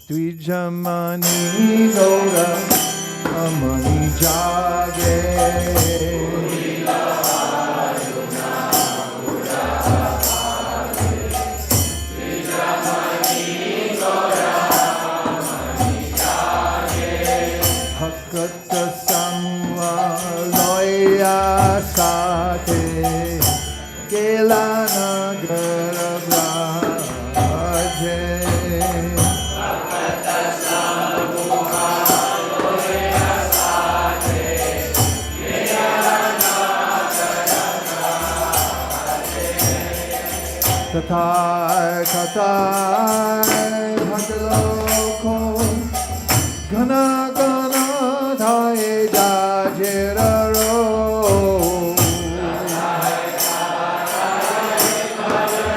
Dvijamani Gaura Amani Jage Hakata Samva Loya Sate Kelana Garabhaje Tathai Kathai Bhajaloko Gana Gana Dhai Jajiraro Tathai Kathai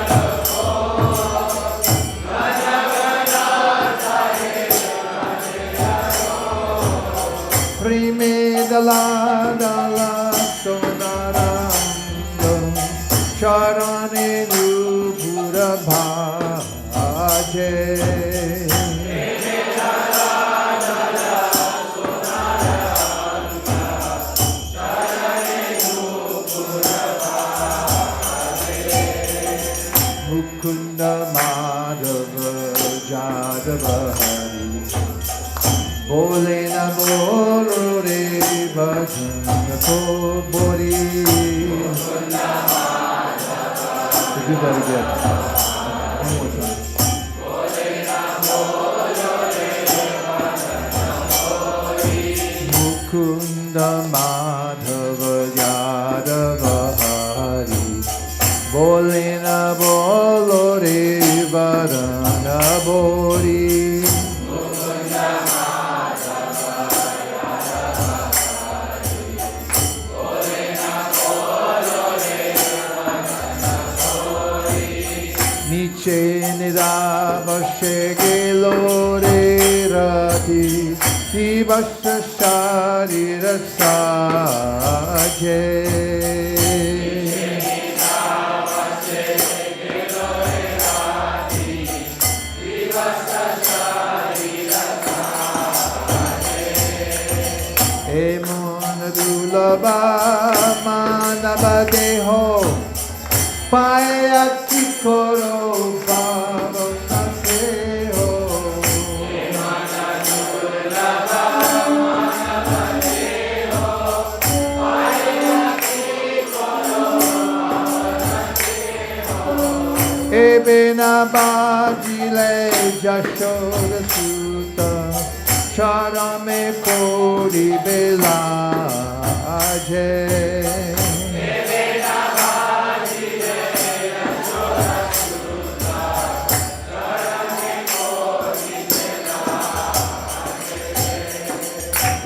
Bhajaloko Gana Gana Dhai Jajiraro Prime Dala Dala Sonaranga Charane Bhaje Mukunda Madhava Jadava Hari Bole na bolo re bhajan ko bori Mukunda Madhava do that again. One more time. Mukunda Madhava Yadava Hari Bolena Bolo Re Varana Bori Mukunda Madhava Yadava Hari Bolena Bolo Re Varana Niche Nidavashe Gelore Rati Divasha Sharira Saje Niche Nidavashe Gelore Rati Divasha Sharira Saje Emun Dulaba Manava Deho Payati Koro Baba Naseo Emana Dulaba Manava Deho Payati Koro Baba Naseo Ebena Bajile Jashoda Sutta Charame Pori Belaje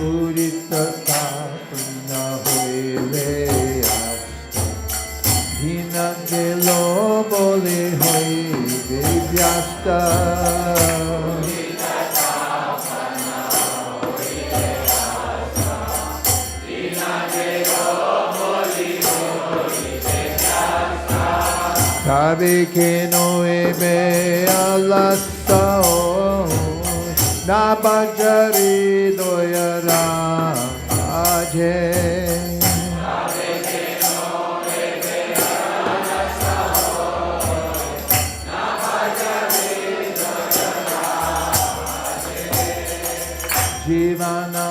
Urita Tapuna Hoile Asta Dina Gelo Bole Hoile Vyasta Urita Tapuna Hoile Asta Dina Gelo Bole Hoile Vyasta Tabe Keno Ebe Alastao Nabajari doyara aje Nabekeno ebe alasao Nabajari doyara aje Jivana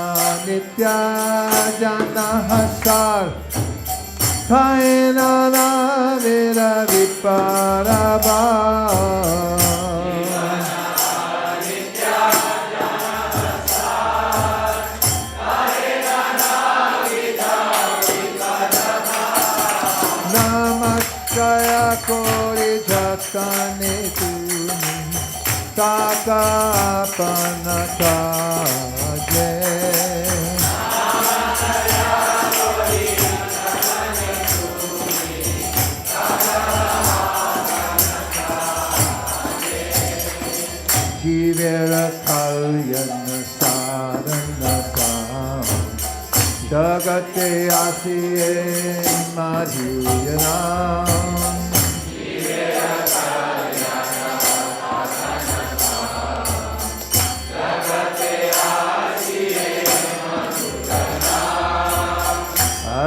nitya jana hasar Kaina na vera viparaba Kaya kori jatane tuni Taka panata je Kaya kori jatane tuni Taka panata je Jivera kalyana sadhana kam Jagate asiye madhuyanam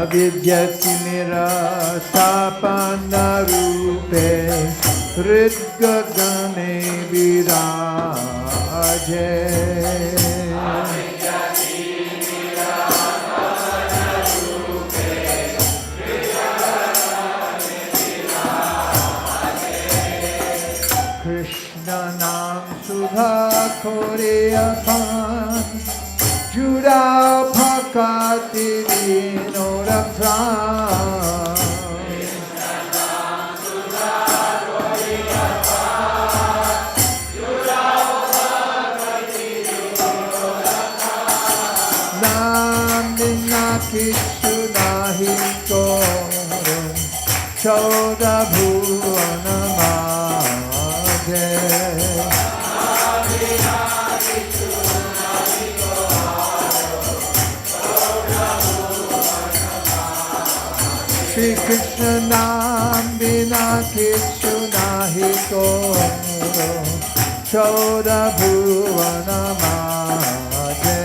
Avidyatmira Tapanarupe Ridgagane Viraje Krishna Nam Sudha Koreapan Juda Pakati Vinodapran Kishu nahi korum Choda bhuvana madhe Shri Krishna naam bina kishu nahi korum Choda bhuvana madhe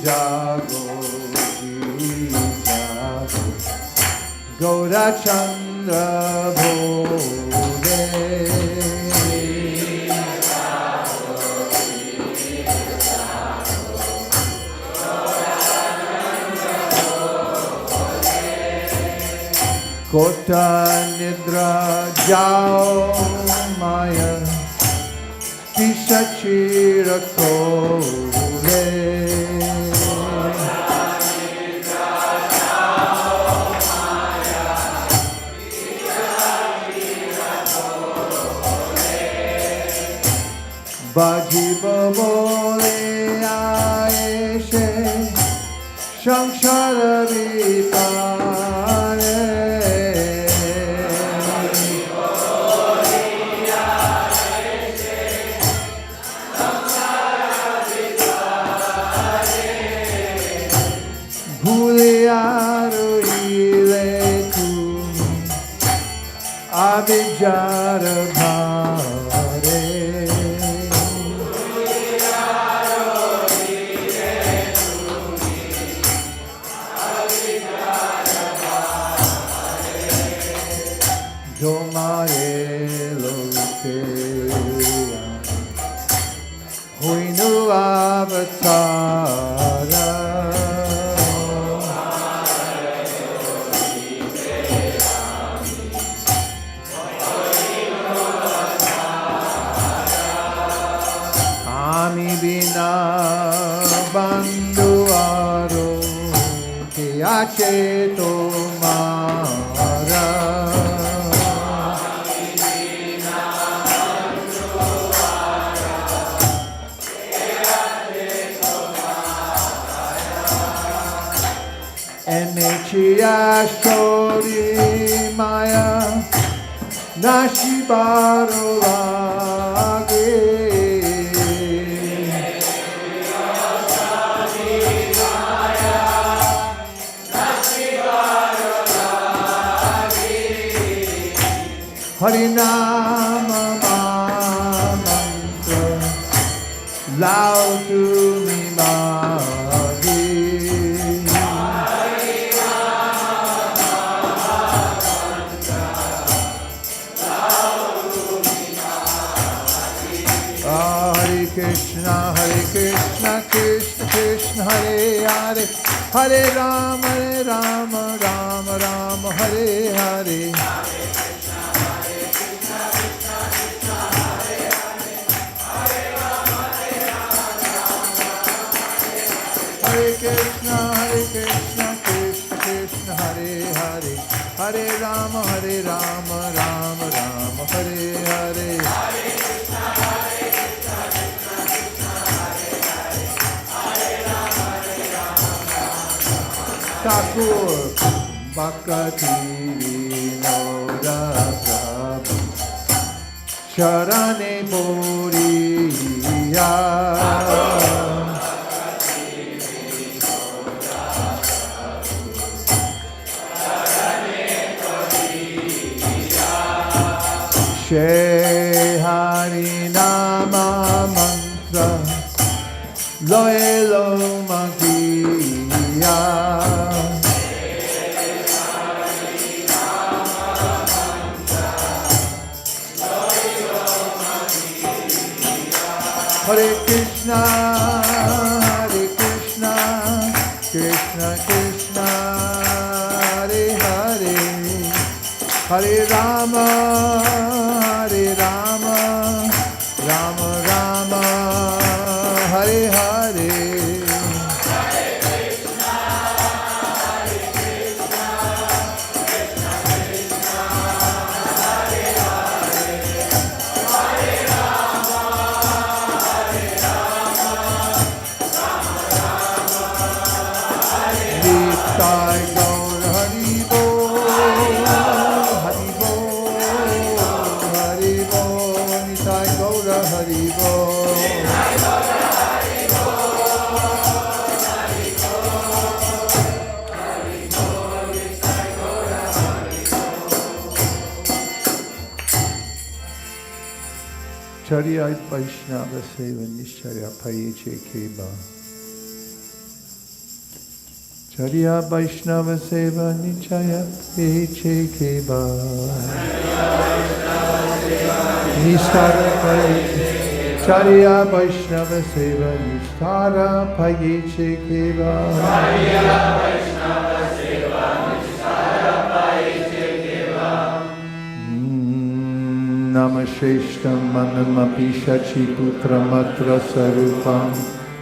Jago, Jago, Gaura Chandra Bhode. Kota Nidra Jao Maya Tishachira Kole Bajiba bole aeshe Shamshara vitare Bhuliaru ile kumi Abhijara bhare Domare loke Huinu avatara Ami bina bandhu aro Kiache tomara Enichia shori maya Nashibaro lage Harinama mantra Loud to me magi Hare Krishna Krishna Krishna Hare Hare Hare Rama Rama Rama Hare Hare Hare Krishna Krishna Krishna Hare Hare Hare Rama Rama Rama Hare Hare Thakur Bhakti Vinoda Prabhu Sharane Poriya She Hari Nama Mantra Loelo Magia Hare Krishna, Krishna Krishna, Hare Hare, Hare Rama, Rama Rama, Hare Hare. Nitai Gaur Hari Bol, Nitai Gaur Hari Bol. Charya Vaishnava Seva Nishcharya Payeche Keba. Charya Vaishnava Seva Nichaya Peche Keba. Nishtara Payeche. Charya Vaishnava Seva Nishtara Payeche Keba. Charya Vaishnava Seva Nishtara Payeche Keba. Namasheshtam Manamapi Shachi Putramatra Sarupam.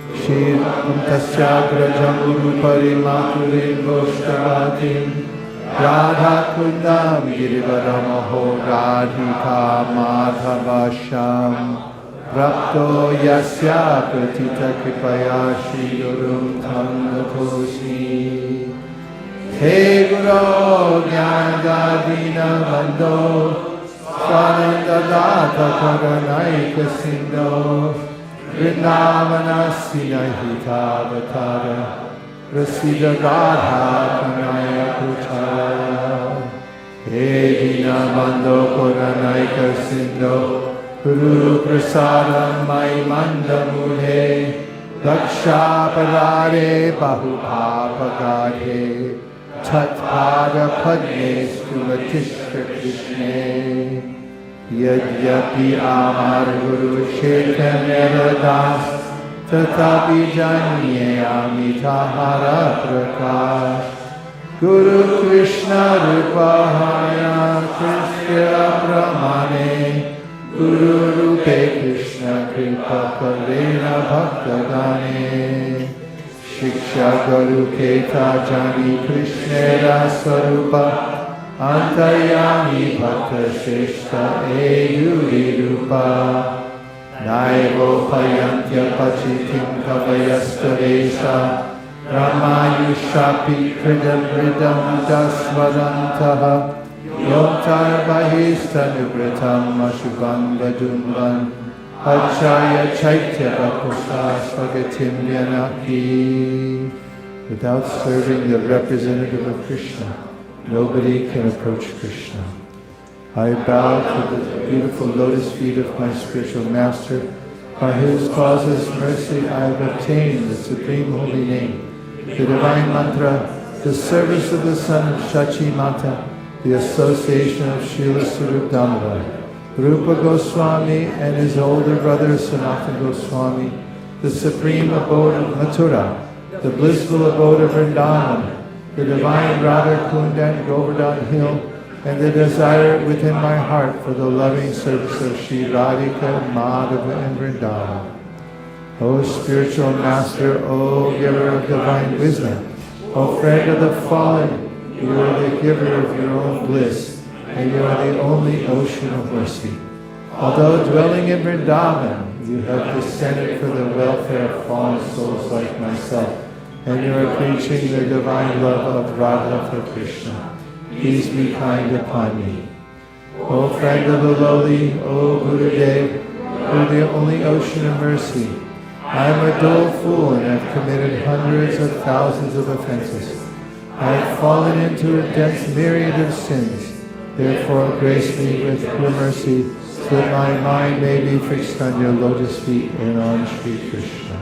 Shir Tasyagrajam Guru Parimaturi Goshtavatim Radha Kundam Girivaramaho Radhika Madhavasham Prapto Yasya Pratita Kripaya Shri Gurum Tangatosi He Guru Jnanadina Bando Swananda Data Karanaika Sindho Vrindavana Sinahita Vatara Rasida Gadha Kanaya Kuchaya He Dina Bando Koranaika Sindho Guru Prasada Mai Manda Mudhe Daksha Parare Bahupapa Gadhe Tatpada Padme Stuvatishra Krishne Yadyapi Amar Guru Chaitanya Das Tatapi Janye Amitahara Prakash Guru Krishna Rupahaya Krishna Brahmane Guru Rupe Krishna Kripa Kalena Bhaktadane Shiksha Guru Keta Jani Krishna Rasarupa Antayami Bhakta Shrestha Eyuri Rupa Naivo Payantya Pachitim Kavayastadesha Ramayushapi Kridam Ridam Dasvadantaha Yomtar Bahista Nubratam Ashubam Vadunvan Achaya Chaitya Vakusa Svagatim Yanaki. Without serving the representative of Krishna, nobody can approach Krishna. I bow to the beautiful lotus feet of my spiritual master, by whose causeless mercy I have obtained the supreme holy name, the divine mantra, the service of the son of Shachi Mata, the association of Srila Sarup Damodar, Rupa Goswami and his older brother Sanatana Goswami, the supreme abode of Mathura, the blissful abode of Vrindavan, the divine Radha Kund and Govardhan Hill, and the desire within my heart for the loving service of Sri Radhika, Madhava, and Vrindavan. O spiritual master, O giver of divine wisdom, O friend of the fallen, you are the giver of your own bliss, and you are the only ocean of mercy. Although dwelling in Vrindavan, you have descended for the welfare of fallen souls like myself, and you are preaching the divine love of Radha for Krishna. Please be kind upon me. O friend of the lowly, O Gurudev, you are the only ocean of mercy. I am a dull fool and have committed hundreds of thousands of offenses. I have fallen into a dense myriad of sins, Therefore grace me with your mercy, so that my mind may be fixed on your lotus feet and on Sri Krishna.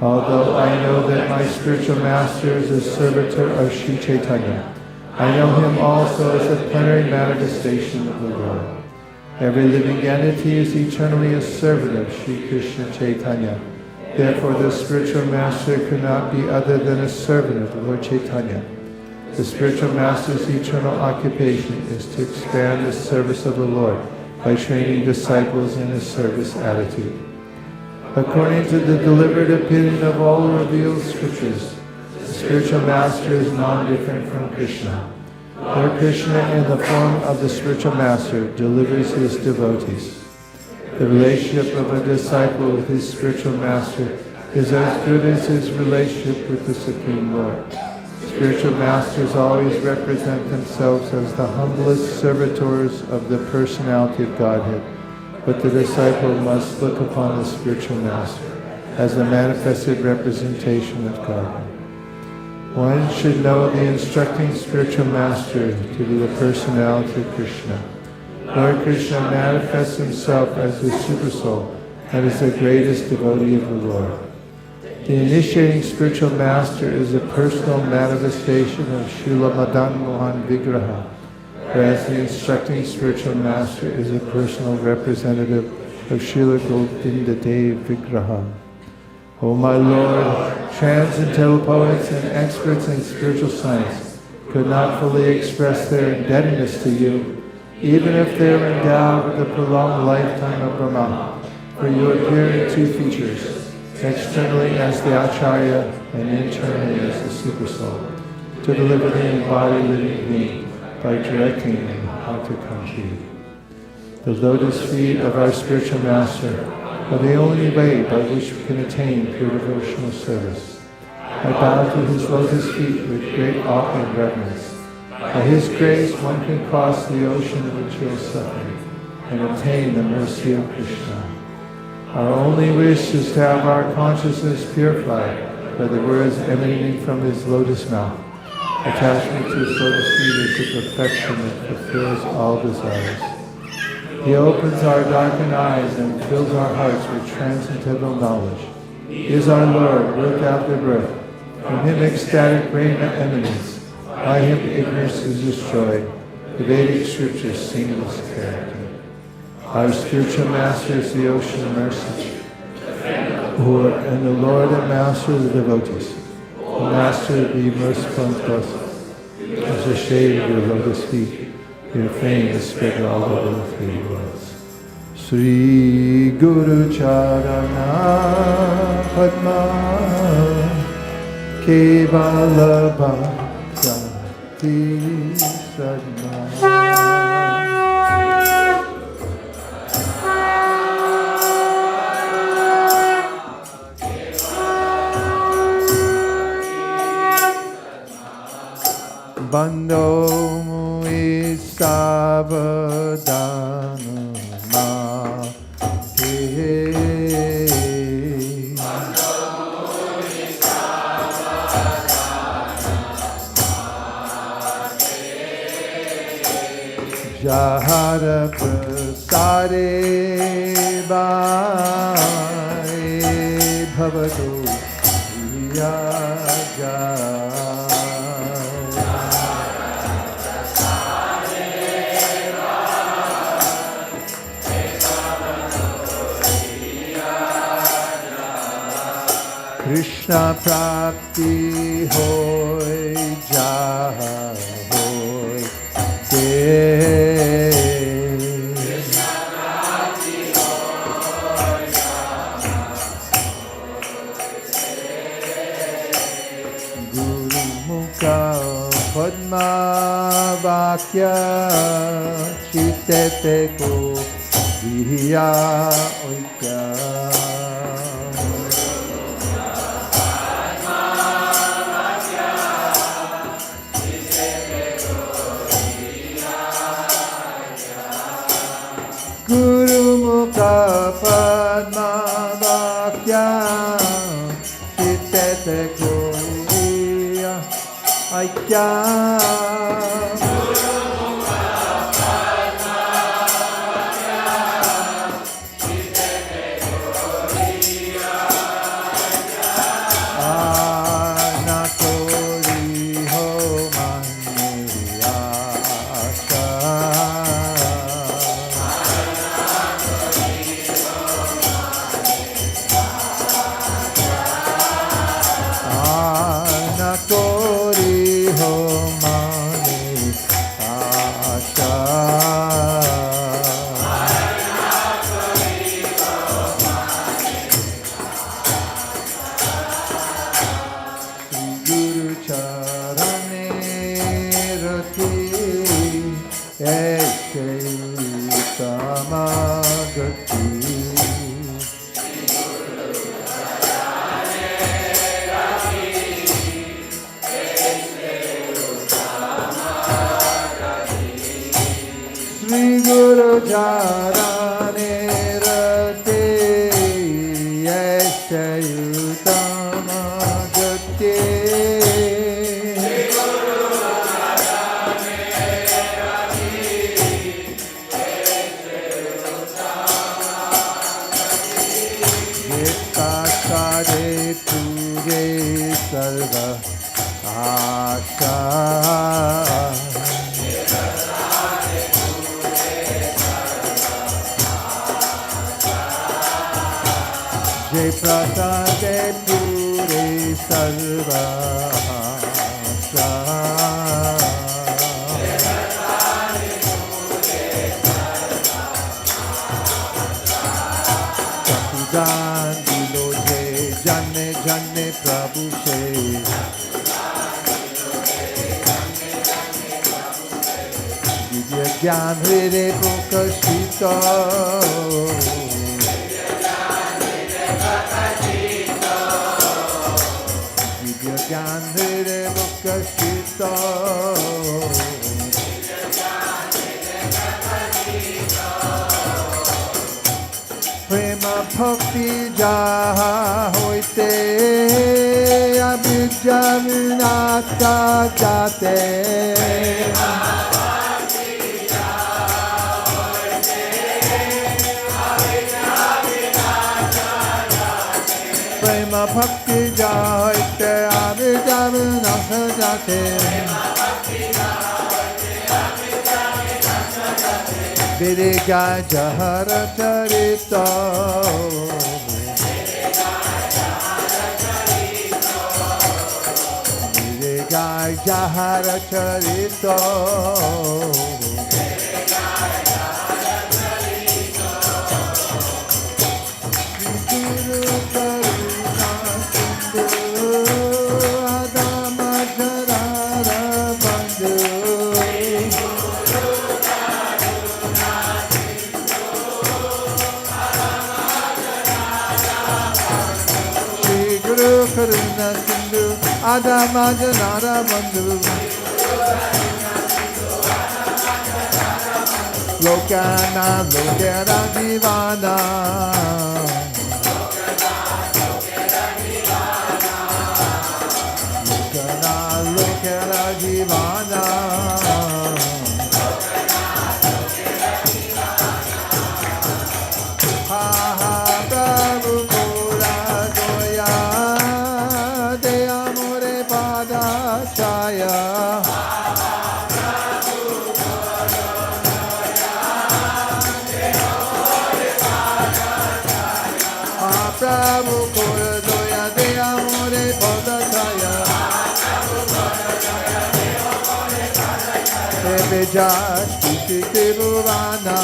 Although I know that my spiritual master is a servitor of Sri Chaitanya, I know him also as a plenary manifestation of the Lord. Every living entity is eternally a servant of Sri Krishna Chaitanya. Therefore the spiritual master could not be other than a servant of the Lord Chaitanya. The spiritual master's eternal occupation is to expand the service of the Lord by training disciples in a service attitude. According to the delivered opinion of all revealed scriptures, the spiritual master is non-different from Krishna. Lord Krishna, in the form of the spiritual master, delivers his devotees. The relationship of a disciple with his spiritual master is as good as his relationship with the Supreme Lord. Spiritual masters always represent themselves as the humblest servitors of the Personality of Godhead, but the disciple must look upon the spiritual master as the manifested representation of God. One should know the instructing spiritual master to be the personality of Krishna. Lord Krishna manifests himself as the Supersoul and is the greatest devotee of the Lord. The initiating spiritual master is a personal manifestation of Srila Madan Mohan Vigraha, whereas the instructing spiritual master is a personal representative of Srila Govinda Dev Vigraha. O my Lord, transcendental poets and experts in spiritual science could not fully express their indebtedness to you, even if they were endowed with the prolonged lifetime of Brahma, for you appear in two features, externally as the Acharya and internally as the Supersoul, to deliver the embodied living being by directing him how to come to you. The lotus feet of our spiritual master are the only way by which we can attain pure devotional service. I bow to his lotus feet with great awe and reverence. By his grace one can cross the ocean of material suffering and obtain the mercy of Krishna. Our only wish is to have our consciousness purified by the words emanating from his lotus mouth. Attachment to his lotus feet is the perfection that fulfills all desires. He opens our darkened eyes and fills our hearts with transcendental knowledge. He is our Lord, birth after birth. From him ecstatic raiment emanates. By him ignorance is destroyed. The Vedic scriptures sing of his character. Our spiritual master is the ocean of mercy, and the Lord and master of the devotees. The master be merciful and blessed. As the shade of your lotus feet, your fame is spread all over the three worlds. Sri Guru Charana Padma Kevala Bhakti Sadma. Bando mui savadana ma he. Jahara prasade bhai bhavatu yaja. Krishna prapti hoy jaha hoy de. Krishna prapti hoy jaha hoy de. Guru mukha padma vakya chitete ko viya oikya. Guru Mukha Padma Vakya Chitete Koriya Aikya. Guru Mukha charane rati aise uttama gati. Sri Guru charane rati aise uttama gati. Sarva Asha Jai Prasade Pure Sarva Asha Chakudan Dilo Jane Jane Prabhu Se Divya Gyan Hire Prokashita Divya Gyan Hire Prokashita Prema Bhakti Jaha Hoite Abhijja Vinata Jate Prema Bhakti Jaha Hoite Abhijja Vinata Jate Viriga Jahara Charita Viriga Jahara Charita Guru Karuna Sindhu Adama Jarara Bandhu Guru Karuna Sindhu Adama Janara Bandhu Lokana Lokera Divana Lokana Lokera Divana Ha ha Prabhu Pura Doya De Amore Pada Chaya Prabhu Pura Doya De Amore Pada Chaya Bejas Shikti Bhuvana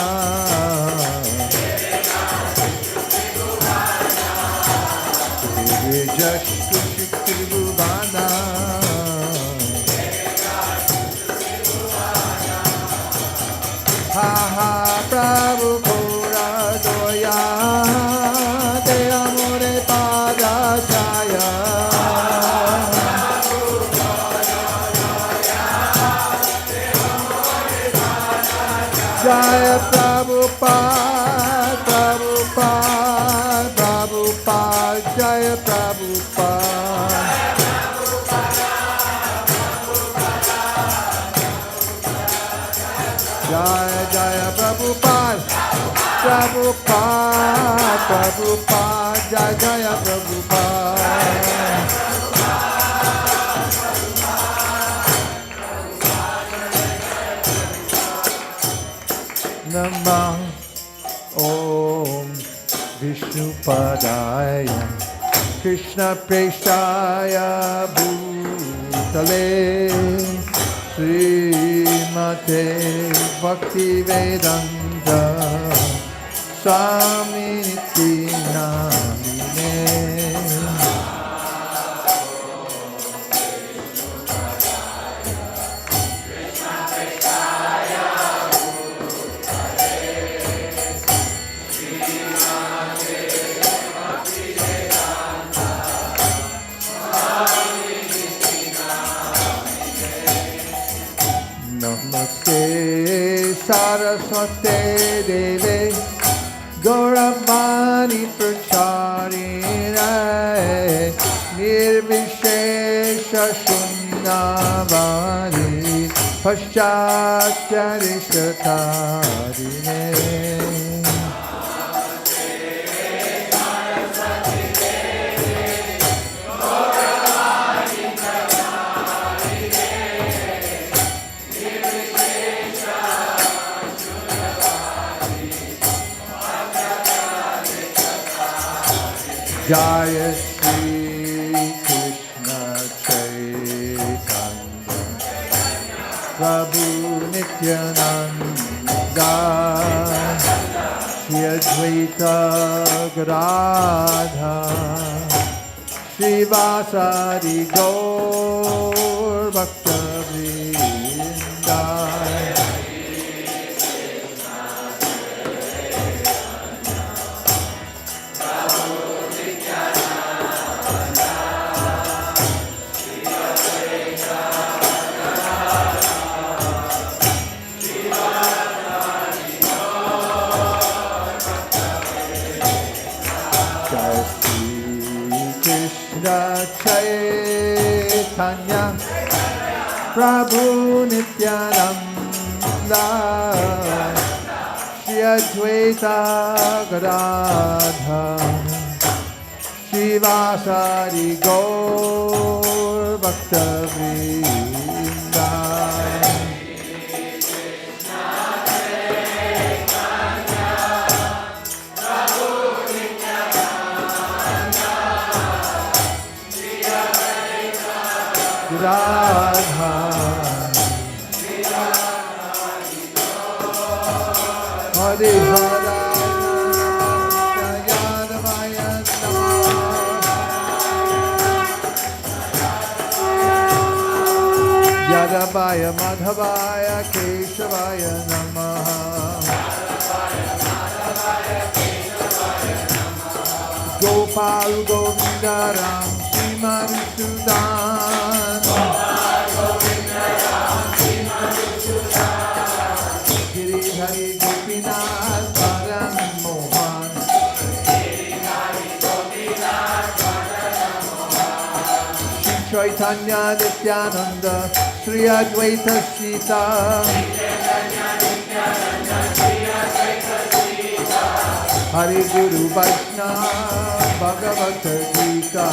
Bejas Shikti Bhuvana Ha ha Prabhu Pura Doya De Amore Pada Chaya Jaya Prabhupada, Prabhupada, Prabhupada, Jaya Prabhupada. Jaya Jaya Prabhupada, Prabhupada, Prabhupada, Jaya Jaya Prabhupada. Namah Om Vishnupadaya Krishna Prestaya Bhutale Srimate Bhaktivedanta Swaminiti Namine Namaste Saraswate Deve Gauravani Pracharine Nirvishesha Shunyavadi Paschatyarishatarine Jaya Shri Krishna Chaitanya Prabhu Nityananda Shri Advaita Gadadha Shri Vasari Gaur Bhakta Vrinda Chaitanya Prabhu Nityananda Shri Advaita Gadadha Shri Vasari Gaur Bhakta Vrinda Radha Hare Hara Yadavaya Namaha Yadavaya Madhavaya Keshavaya Namaha Gopal Govindaram Srimadhusudan Hari Gopinath Param Mohan Shri Chaitanya Nityananda Shri Advaita Sita Hari Guru Vaishnava Bhagavata Gita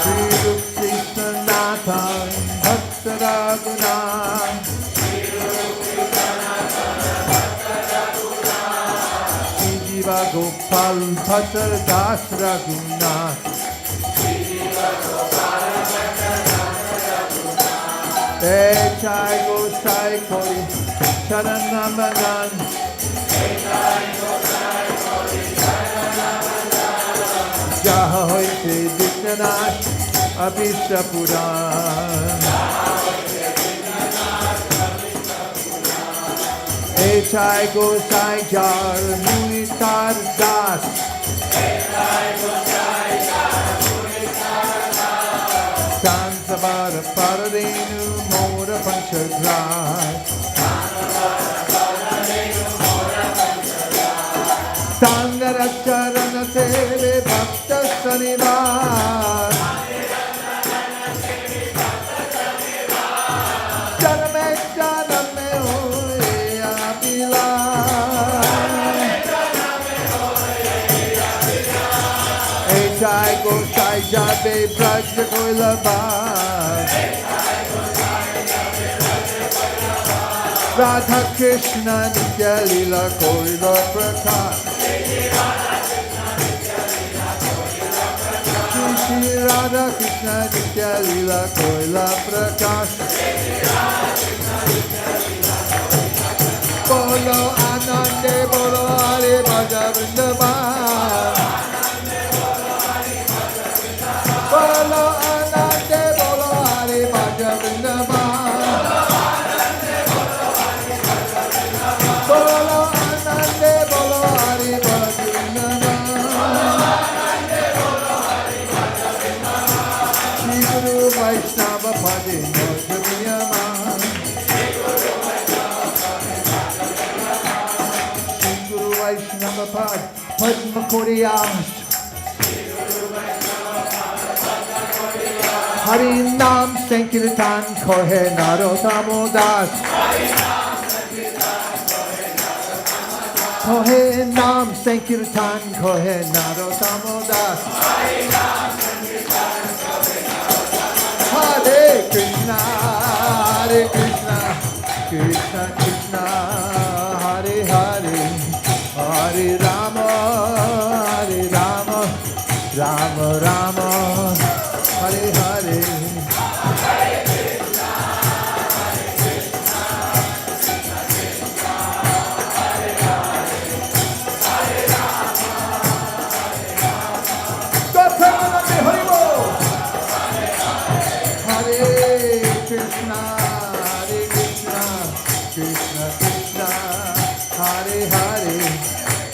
Shri Rup Krishna Nathan Raguna Shri Jiva Gopal Bhattar Das Raguna Chai Gosai Kori Sharanamanan Jaha Hoite Dignanash Abhishta Puran Chai Gosai Jar Munitar Das Sansabara Paradenu Mora Panchagras Sangaracharana Seve Bhakta Sanivar Janame Janame Hoya Pila Chai Gosai Jabe Braja Koilabad Radha Krishna Nitya Lila Koila Prakash Shri Radha Krishna Nitya Lila Koila Prakash Bolo Anande Bolo Hare Bhaja Vrindavan Bolo Anande Bolo Hare Bhaja Vrindavan Bolo Anande Bolo Hare Bhaja Vrindavan Shri Guru Prabhupada Padma Kodiyas Hari Nam Sankirtan Kohe Narottamo Das Kohe Nam Sankirtan Kohe Narottamo Das Hare Krishna Krishna Krishna Hare Hare Hare Rama Rama Rama Hare Hare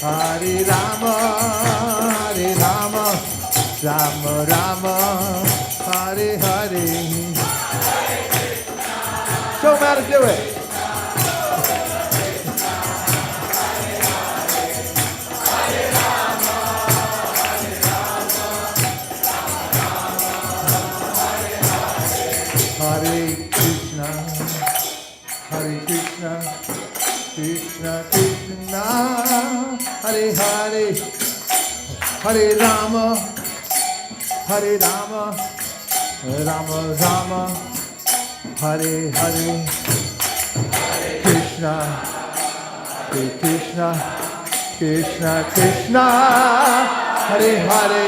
Hare Rama, Rama Rama, Hare Hare. Show them how to do it. Hare Krishna, Krishna Krishna, Hare Hare, Hare Rama, Rama Rama, Hare Hare, Krishna Krishna, Krishna Krishna, Hare Hare,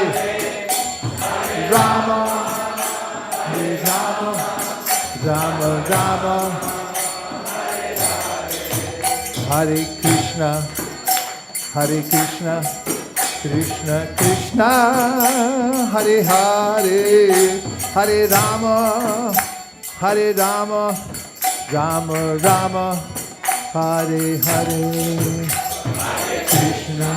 Rama Rama Rama, Hare Krishna Krishna Krishna, Hare Hare, Hare Rama Rama Rama, Hare Hare, Krishna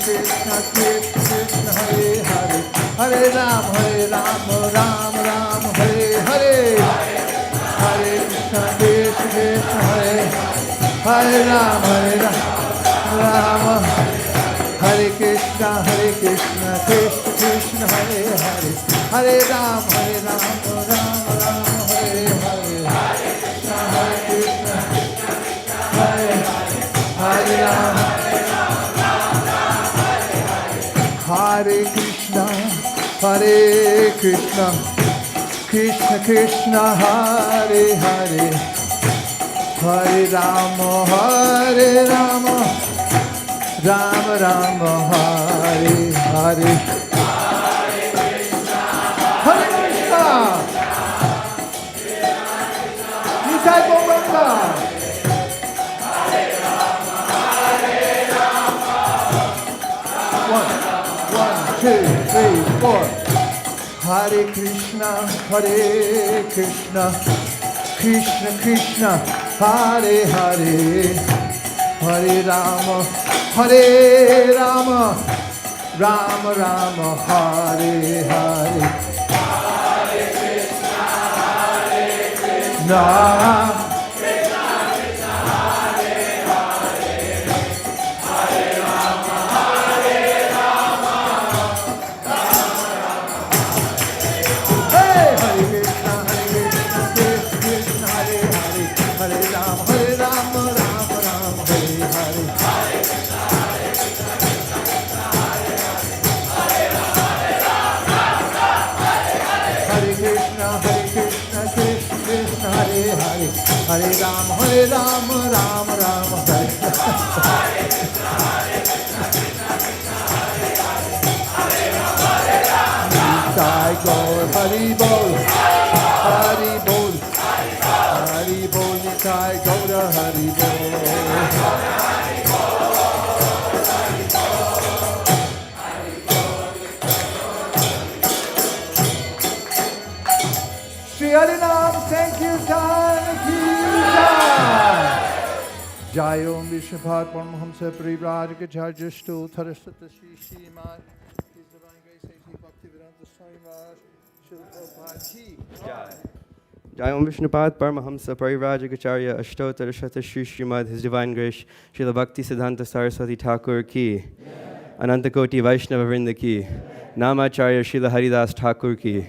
Krishna Krishna Hare Hare, Hare Ram Ram Ram Hare Hare, Hare Krishna Krishna Hare Ram Ram, Hare Krishna Krishna Krishna Hare Hare, Hare Ram Ram Ram Hare Hare, Hare Krishna Hare Ram. Hare Krishna, Krishna Krishna, Hare Hare, Hare Rama, Rama Rama, Hare Hare, Hare Krishna, Nitai Gopala. Two, three, four. Hare Krishna, Krishna Krishna, Hare Hare, Hare Rama, Rama Rama, Hare Hare, Hare Krishna, Hare Ram, Ram Ram, Hare Jai Gaur, Hari Bol, Hari Bol, Hari Bol, Jai Gaur, Hari Bol. Shri Hari Nam, thank you, Jai Om Vishnupad Paramahamsa Parivrajagacharya Saraswata Shri Sriman His Divine Grace A.T. Bhaktivedanta Swami Maharaj Srila Prabhupada Ki Jai. Jai Om Vishnupad Paramahamsa Parivrajagacharya Ashtottara Shata Shri Srimad His Divine Grace Srila Bhakti Siddhanta Saraswati Thakur Ki Anantakoti Vaishnava Vrinda Ki Namacharya Srila Haridas Thakur Ki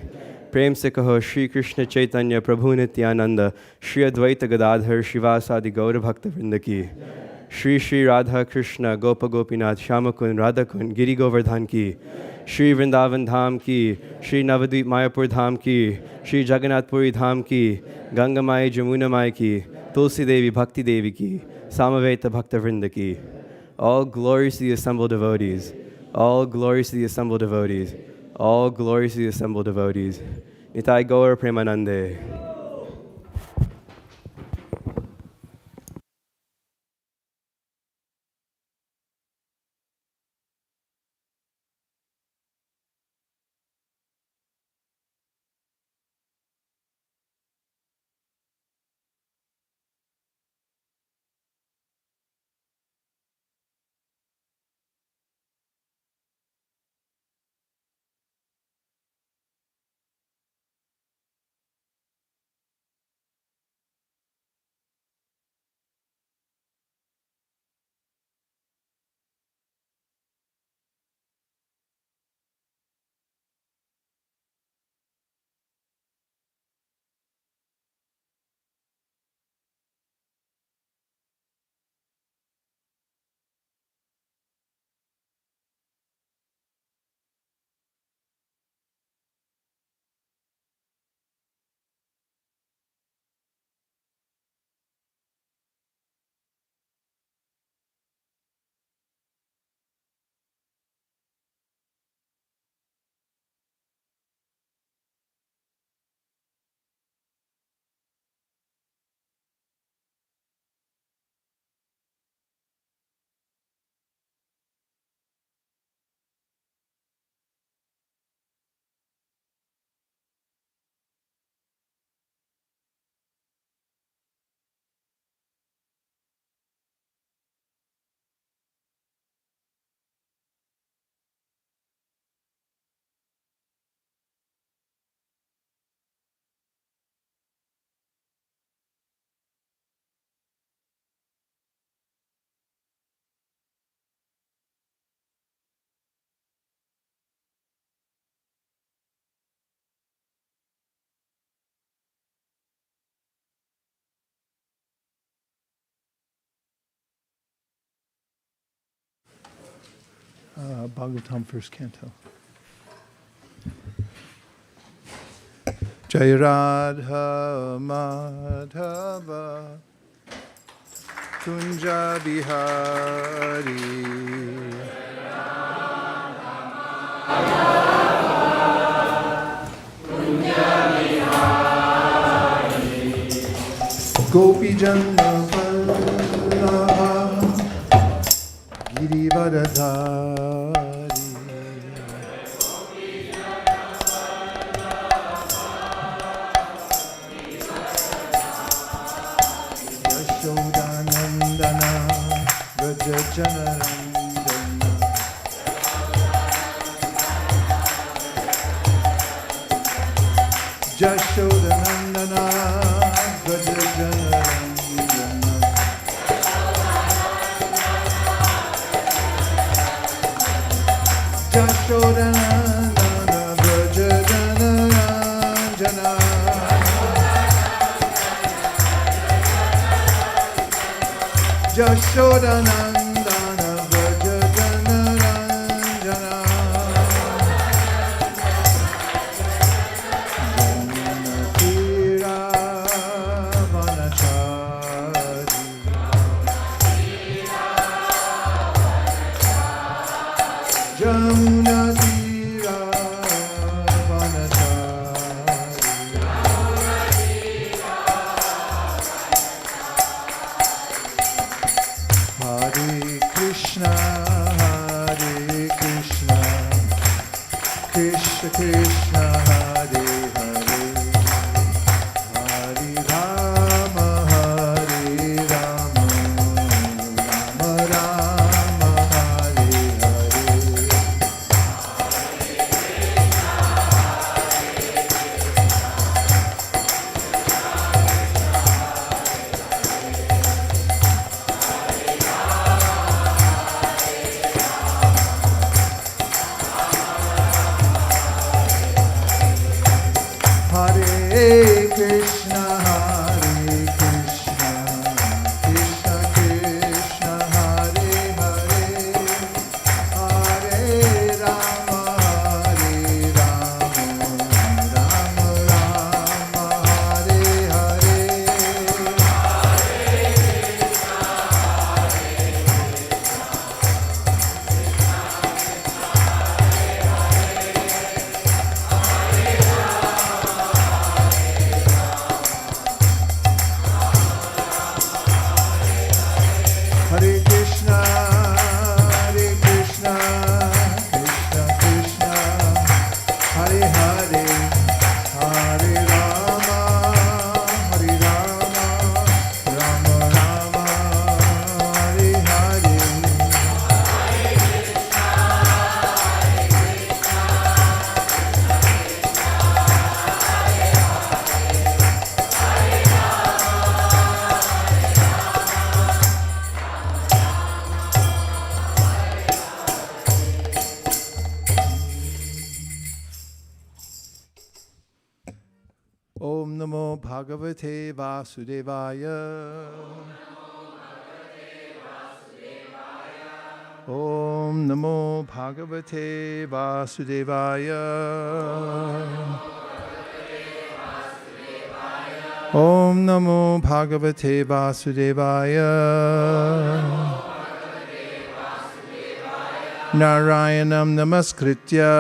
Prem se kaho Shri Krishna Chaitanya Prabhu Nityananda Shri Advaita Gadadhar Shivasadi Gaura Bhakta Vrinda Ki Shri Shri Radha Krishna Gopa Gopinath Shamakun Radhakun Giri Govardhan Ki Shri Vrindavan Dham Ki Shri Navadvip Mayapur Dham Ki Shri Jagannath Puri Dham Ki Ganga Mai Jamuna Mai Ki Tulsi Devi Bhakti Devi Ki Samaveta Bhakta Vrinda Ki. All glories to the assembled devotees. All glories to the assembled devotees. All glories to the assembled devotees. Nitai Gaur Premanande. Bhagavatam first canto. Jai Radha Madhava Kunja Bihari Gopi Janna Vallabha Girivardhari Yashodanandana Vrajajanarandana Yashodanandana Vrajajanarandana Yashodanandana Vrajajanarandana Yashodanandana Vrajajanarandana Janatira Vanachari Jamunatira Vanachari Hare Krishna, Krishna Krishna, Hare Hare, Hare Rama, Krishna, Krishna Krishna, Hare Hare, Hare Rama, Rama Rama, Hare Hare. Hare Krishna, Krishna Krishna, Hare Hare, Hare Rama, Rama Rama, Hare Hare. Om Namo Bhagavate Vasudevaya. Om Namo Bhagavate Vasudevaya. Om Namo Bhagavate Vasudevaya. Narayanam Namaskritya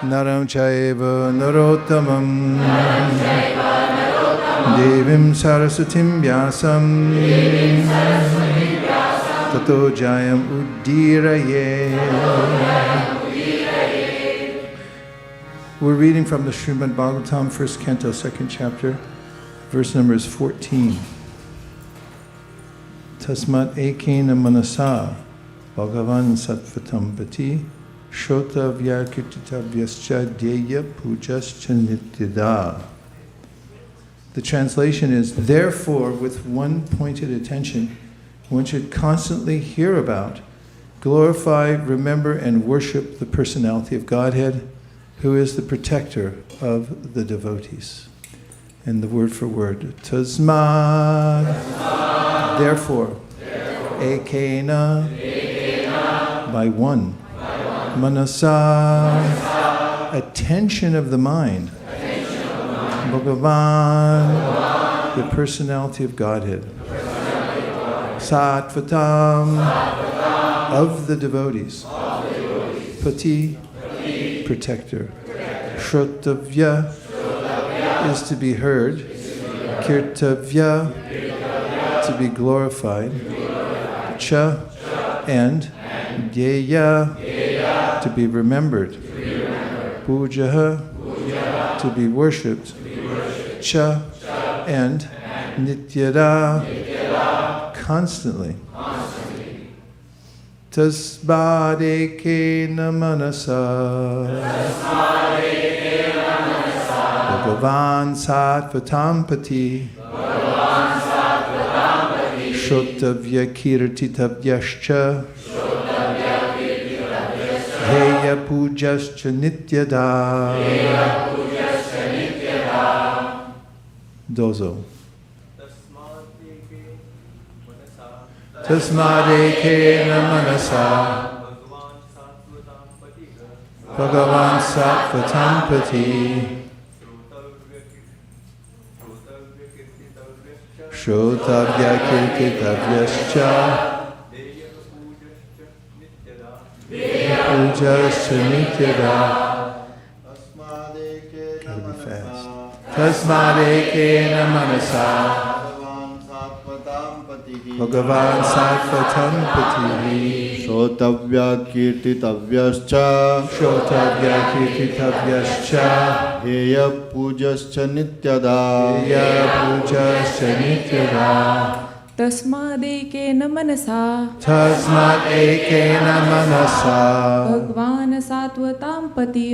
Naram Chaiva Narottamam Devim Saraswatim Vyasam Tato Jayam Udiraye. We're reading from the Srimad Bhagavatam, 1st Canto, 2nd chapter, verse number is 14. Tasmat ekena manasa Bhagavan Sattvatam Pati Shota Vyakirtitavyascha Dyeya Pujascha Nityada. The translation is, therefore, with one pointed attention, one should constantly hear about, glorify, remember, and worship the personality of Godhead, who is the protector of the devotees. And the word for word, tasmad, therefore, ekena, by one, manasa, attention of the mind, Bhagavan, the personality of Godhead, Sattvatam, of the devotees, Pati, protector, Shrotavya is to be heard, Kirtavya, to be glorified, Cha, and Dyeya, to be remembered, Pujaha, to be worshipped, Cha, and Nityada, constantly. Tasmadekena manasa Bhagavan Sattvatam Pati Shrotavya Kirtitavyascha Heya Pujascha Nityada. Dozo. Tasmadekena manasa Bhagavan Sattvatam Pati Shrotavya Kirtitavyascha Pujascha Nityada. Gotta be fast. Tasmadekena manasa Bhagavan Sattvatam Pati Shotavya Kirtitavyascha Heya Pujascha Nityada. तस्मादेकेन मनसा भगवान् सात्वतां पति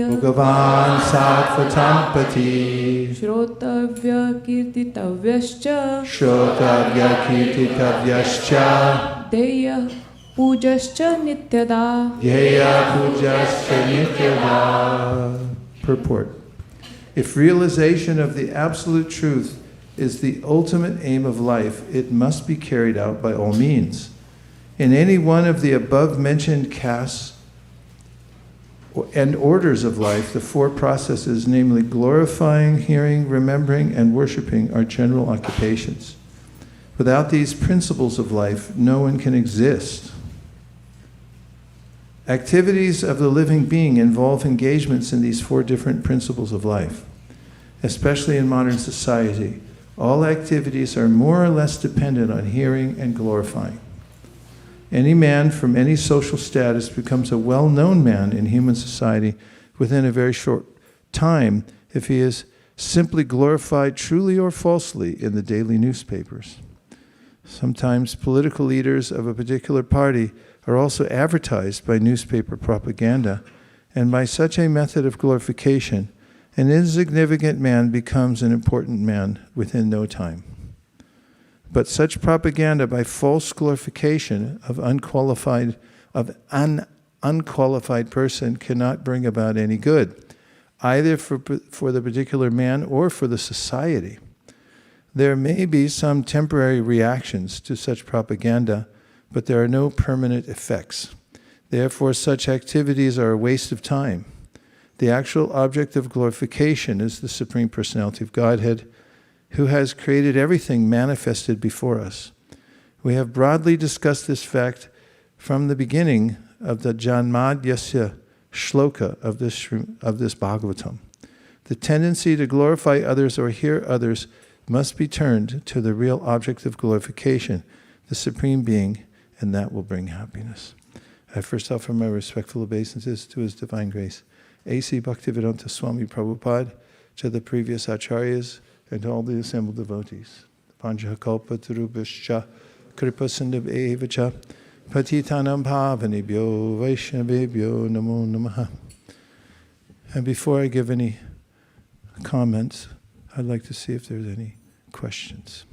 श्रोतव्य कीर्तितव्यश्च ध्येयः पूजश्च नित्यदा. Purport. If realization of the absolute truth is the ultimate aim of life, it must be carried out by all means. In any one of the above-mentioned castes and orders of life, the four processes, namely glorifying, hearing, remembering, and worshiping, are general occupations. Without these principles of life, no one can exist. Activities of the living being involve engagements in these four different principles of life. Especially in modern society, all activities are more or less dependent on hearing and glorifying. Any man from any social status becomes a well-known man in human society within a very short time if he is simply glorified truly or falsely in the daily newspapers. Sometimes political leaders of a particular party are also advertised by newspaper propaganda, and by such a method of glorification, an insignificant man becomes an important man within no time. But such propaganda by false glorification of an unqualified person cannot bring about any good, either for the particular man or for the society. There may be some temporary reactions to such propaganda, but there are no permanent effects. Therefore, such activities are a waste of time. The actual object of glorification is the Supreme Personality of Godhead, who has created everything manifested before us. We have broadly discussed this fact from the beginning of the Janmadyasya shloka of this Bhagavatam. The tendency to glorify others or hear others must be turned to the real object of glorification, the Supreme Being, and that will bring happiness. I first offer my respectful obeisances to His Divine Grace, A.C. Bhaktivedanta Swami Prabhupada, to the previous acharyas, and to all the assembled devotees. Panchakalpa tarubhascha kripa sindhabhevacha patitanam bhavanebhyo vaishnavebhyo namo namaha. And before I give any comments, I'd like to see if there's any questions.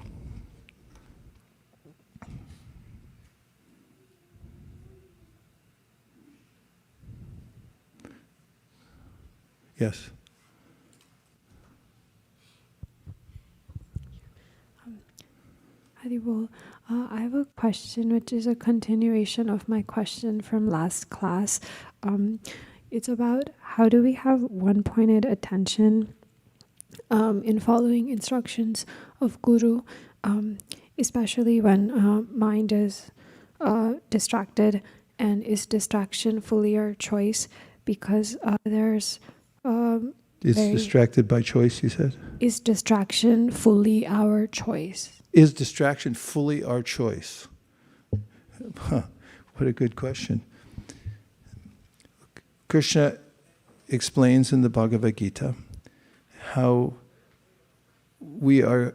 Yes. Haribol, I have a question which is a continuation of my question from last class. It's about how do we have one-pointed attention in following instructions of Guru, especially when mind is distracted, and is distraction fully our choice? Because there's... It's distracted by choice, you said? Is distraction fully our choice? Is distraction fully our choice? What a good question. Krishna explains in the Bhagavad Gita how we are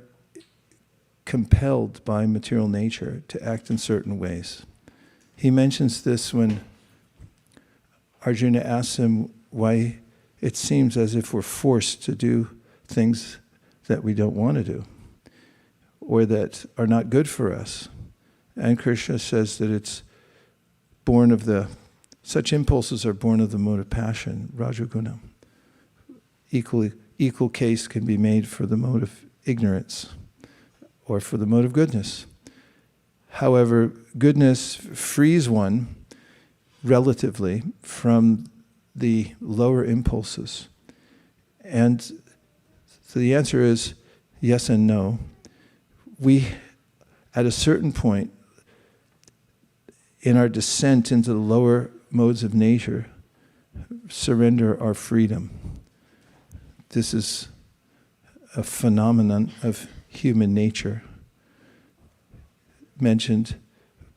compelled by material nature to act in certain ways. He mentions this when Arjuna asks him why it seems as if we're forced to do things that we don't want to do, or that are not good for us. And Krishna says that it's born of such impulses are born of the mode of passion, Rajaguna. Equal case can be made for the mode of ignorance or for the mode of goodness. However, goodness frees one relatively from the lower impulses. And so the answer is yes and no. We, at a certain point, in our descent into the lower modes of nature, surrender our freedom. This is a phenomenon of human nature mentioned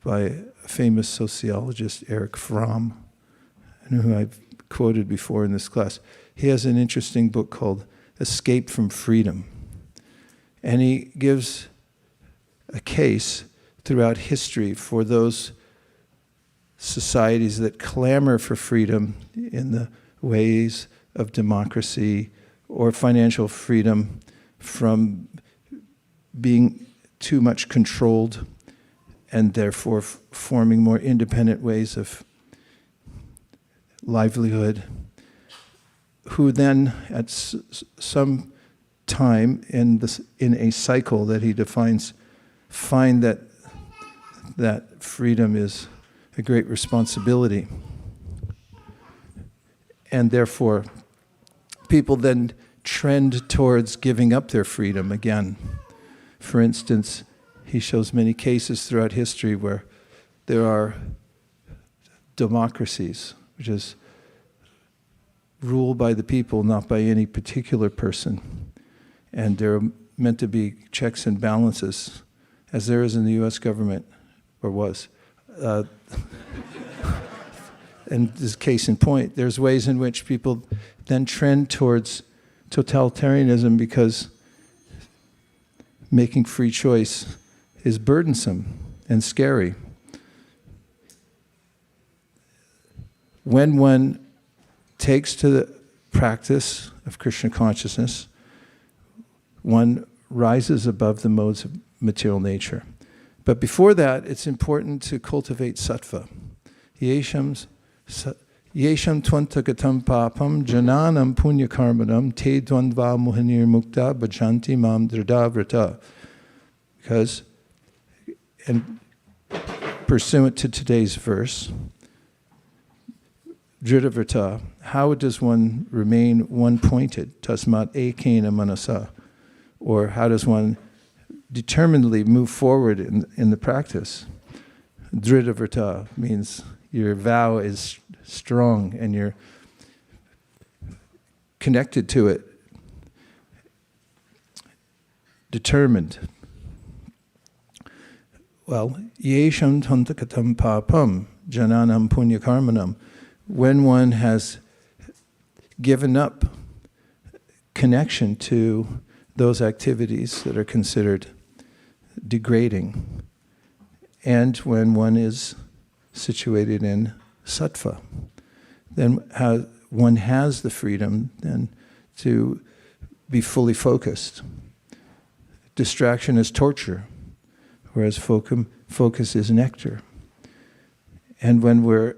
by a famous sociologist, Erich Fromm, who I've quoted before in this class. He has an interesting book called Escape from Freedom. And he gives a case throughout history for those societies that clamor for freedom in the ways of democracy or financial freedom from being too much controlled and therefore forming more independent ways of livelihood, who then at some time in a cycle that he defines, find that freedom is a great responsibility. And therefore, people then trend towards giving up their freedom again. For instance, he shows many cases throughout history where there are democracies, which is ruled by the people, not by any particular person. And there are meant to be checks and balances, as there is in the US government, or was. And this case in point, there's ways in which people then trend towards totalitarianism because making free choice is burdensome and scary. When one takes to the practice of Krishna consciousness, one rises above the modes of material nature. But before that, it's important to cultivate sattva. Yesham twantagatam papam jananam punyakarmanam te dvandva muhanir mukta bhajanti mam drida. Because, and pursuant to today's verse, Dritavrta, how does one remain one-pointed? Tasmat ekena manasa. Or how does one determinedly move forward in the practice? Dritavrta means your vow is strong and you're connected to it, determined. Well, yesham tantakatam papam jananam punyakarmanam. When one has given up connection to those activities that are considered degrading, and when one is situated in sattva, then one has the freedom then to be fully focused. Distraction is torture, whereas focus is nectar. And when we're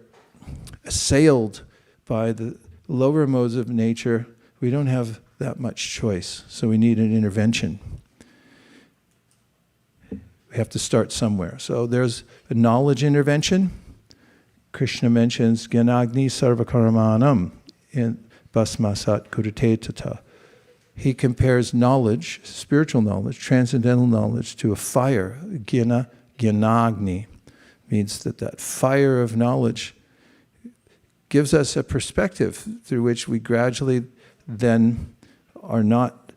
assailed by the lower modes of nature, we don't have that much choice, so we need an intervention. We have to start somewhere. So there's a knowledge intervention. Krishna mentions Gyanagni Sarvakarmanam in Bhasmasat Kurute Tata. He compares knowledge, spiritual knowledge, transcendental knowledge, to a fire. Gyanagni means that fire of knowledge gives us a perspective through which we gradually then are not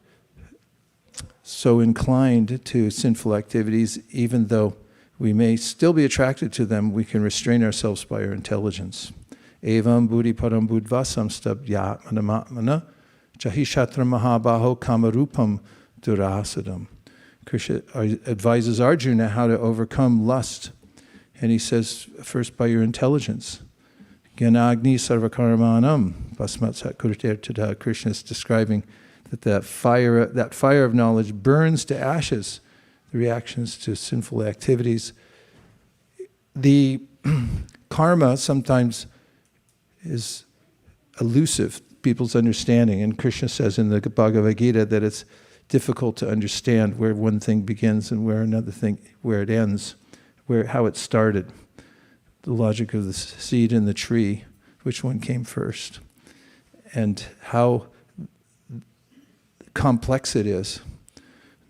so inclined to sinful activities, even though we may still be attracted to them. We can restrain ourselves by our intelligence. Evam buddhi param buddhvasam stabdya manamatmana jahishatra mahabaho kamarupam durasadam. Krishna advises Arjuna how to overcome lust. And he says, first by your intelligence. Gyanagni sarvakarmanam basmatsat kurute tada. Krishna is describing that fire of knowledge burns to ashes the reactions to sinful activities. The karma sometimes is elusive, people's understanding, and Krishna says in the Bhagavad Gita that it's difficult to understand where one thing begins and where another thing, where it ends, how it started. The logic of the seed and the tree, which one came first, and how complex it is.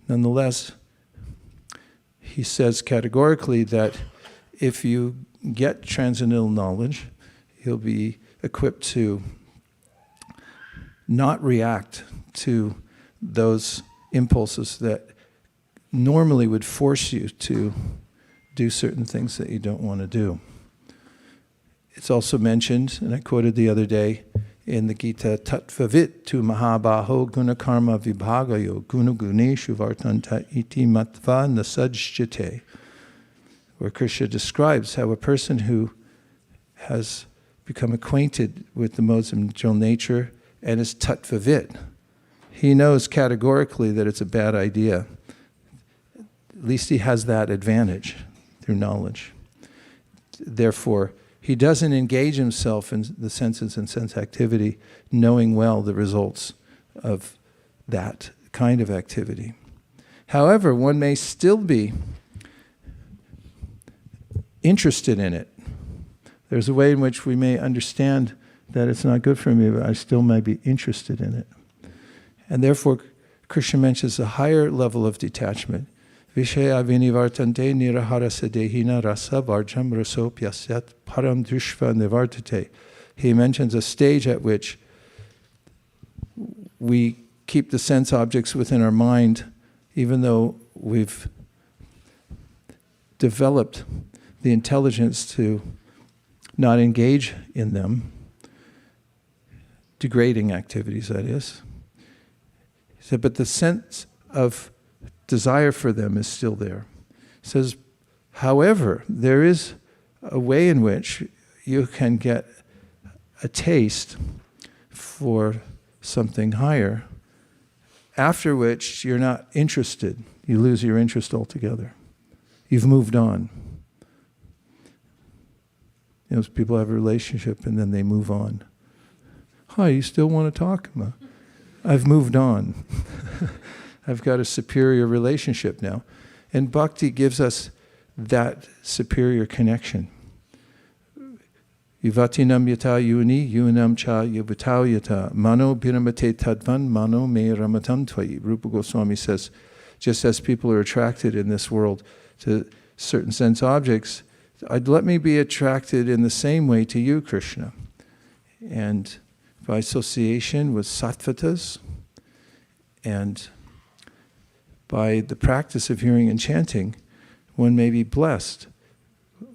Nonetheless, he says categorically that if you get transcendental knowledge, you'll be equipped to not react to those impulses that normally would force you to do certain things that you don't want to do. It's also mentioned, and I quoted the other day, in the Gita, Tatvavit tu mahabaho gunakarma vibhagayo gunaguneshu vartanta iti matva nasajjate, where Krishna describes how a person who has become acquainted with the modes of material nature and is tatvavit, he knows categorically that it's a bad idea. At least he has that advantage through knowledge. Therefore, he doesn't engage himself in the senses and sense activity, knowing well the results of that kind of activity. However, one may still be interested in it. There's a way in which we may understand that it's not good for me, but I still may be interested in it. And therefore, Krishna mentions a higher level of detachment. Vishaya vinivartante niraharasa dehina rasa varjam rasopyasyat param dushva nivartate. He mentions a stage at which we keep the sense objects within our mind, even though we've developed the intelligence to not engage in them, degrading activities, that is. He said, but the sense of desire for them is still there. He says, however, there is a way in which you can get a taste for something higher, after which you're not interested. You lose your interest altogether. You've moved on. You know, people have a relationship and then they move on. Hi, you still want to talk? I've moved on. I've got a superior relationship now. And bhakti gives us that superior connection. Yuvatinam yata yuni, yunam cha yuvatau yata, mano biramate tadvan, mano me ramatam tvayi. Rupa Goswami says, just as people are attracted in this world to certain sense objects, let me be attracted in the same way to you, Krishna. And by association with sattvatas, and by the practice of hearing and chanting, one may be blessed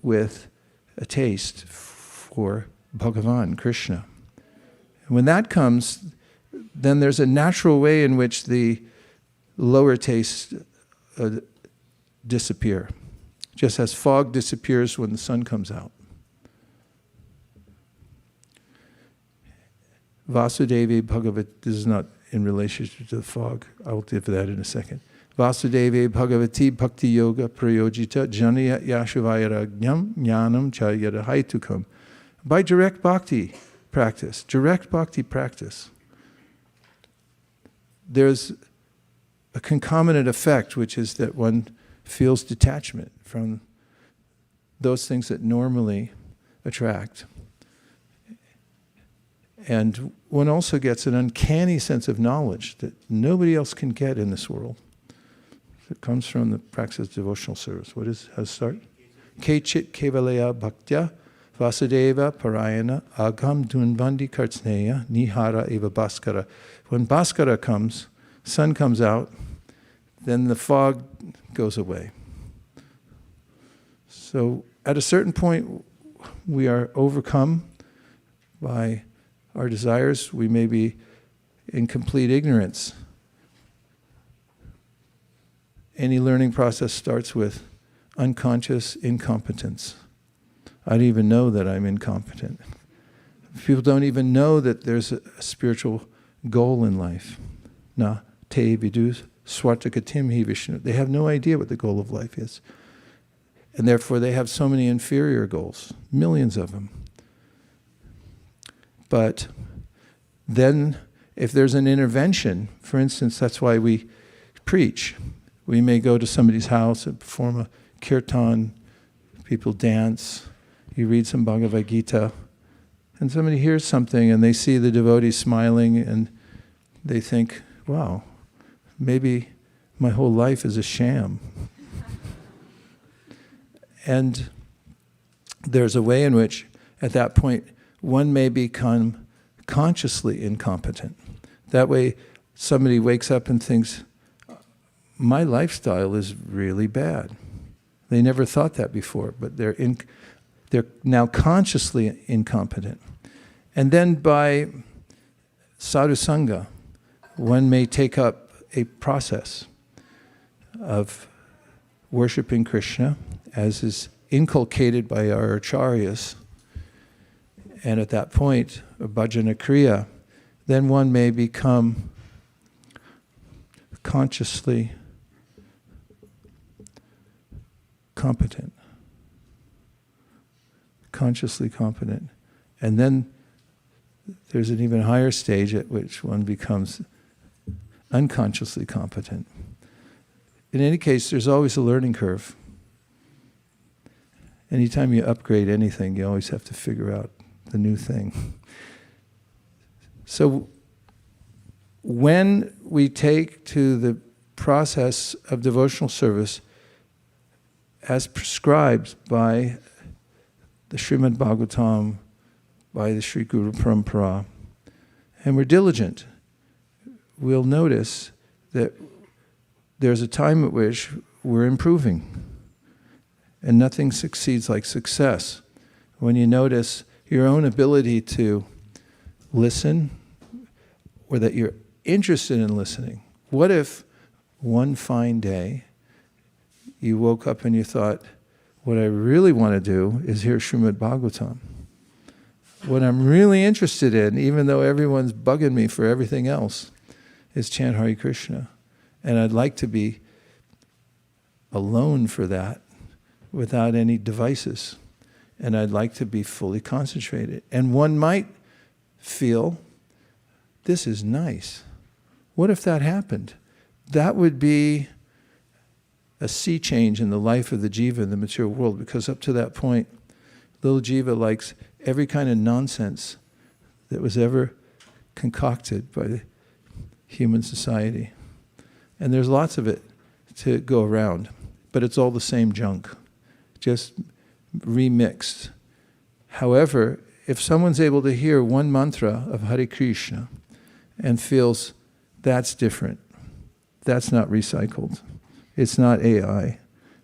with a taste for Bhagavan, Krishna. And when that comes, then there's a natural way in which the lower tastes disappear, just as fog disappears when the sun comes out. Vasudevi Bhagavat, this is not in relationship to the fog. I will give that in a second. Vasudevi Bhagavati Bhakti Yoga Prayojita Janiya Yashuvayaragnyam Jnanam Chayadahaitukam. By direct bhakti practice, there's a concomitant effect, which is that one feels detachment from those things that normally attract. And one also gets an uncanny sense of knowledge that nobody else can get in this world. It comes from the practice of devotional service. How does it start? Kechit kevalaya bhaktya vasudeva parayana agam dunvandi kartsneya nihara eva bhaskara. When bhaskara comes, sun comes out, then the fog goes away. So at a certain point, we are overcome by our desires. We may be in complete ignorance. Any learning process starts with unconscious incompetence. I don't even know that I'm incompetent. People don't even know that there's a spiritual goal in life. Na te vidus swartakatim hi Vishnu. They have no idea what the goal of life is. And therefore they have so many inferior goals, millions of them. But then if there's an intervention, for instance, that's why we preach. We may go to somebody's house and perform a kirtan, people dance, you read some Bhagavad Gita, and somebody hears something and they see the devotee smiling and they think, wow, maybe my whole life is a sham. And there's a way in which, at that point, one may become consciously incompetent. That way, somebody wakes up and thinks, my lifestyle is really bad. They never thought that before, but they're now consciously incompetent. And then by sadhu sangha, one may take up a process of worshiping Krishna, as is inculcated by our acharyas. And at that point, a bhajana kriya, then one may become consciously competent. consciously competent. And then there's an even higher stage at which one becomes unconsciously competent. In any case, there's always a learning curve. Anytime you upgrade anything, you always have to figure out the new thing. So when we take to the process of devotional service as prescribed by the Srimad Bhagavatam, by the Sri Guru Parampara, and we're diligent, we'll notice that there's a time at which we're improving. And nothing succeeds like success. When you notice your own ability to listen, or that you're interested in listening. What if one fine day you woke up and you thought, what I really want to do is hear Srimad Bhagavatam. What I'm really interested in, even though everyone's bugging me for everything else, is chant Hare Krishna. And I'd like to be alone for that, without any devices. And I'd like to be fully concentrated. And one might feel, this is nice. What if that happened? That would be a sea change in the life of the jiva in the material world, because up to that point, little jiva likes every kind of nonsense that was ever concocted by the human society. And there's lots of it to go around, but it's all the same junk, just remixed. However, if someone's able to hear one mantra of Hare Krishna and feels that's different, that's not recycled, it's not AI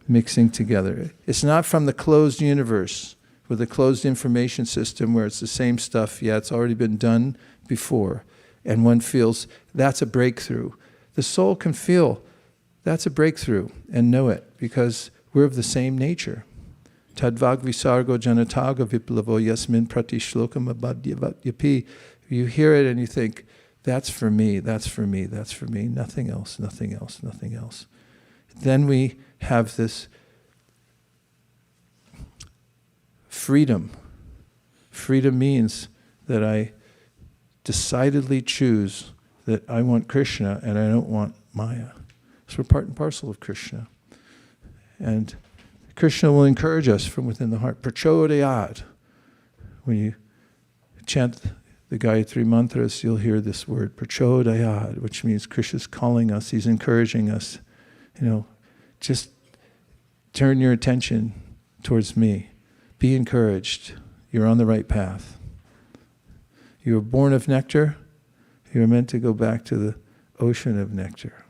mixing together, it's not from the closed universe with a closed information system where it's the same stuff, yeah, it's already been done before, and one feels that's a breakthrough. The soul can feel that's a breakthrough and know it, because we're of the same nature. Tadvag visargo janataga viplavo yasmin prati shlokam abadyavatyapi. You hear it and you think, that's for me, that's for me, that's for me, nothing else, nothing else, nothing else. Then we have this freedom. Freedom means that I decidedly choose that I want Krishna and I don't want Maya. So we're part and parcel of Krishna. And Krishna will encourage us from within the heart. Prachodayat. When you chant the Gayatri mantras, you'll hear this word, prachodayat, which means Krishna's calling us, he's encouraging us. Just turn your attention towards me. Be encouraged. You're on the right path. You were born of nectar. You're meant to go back to the ocean of nectar.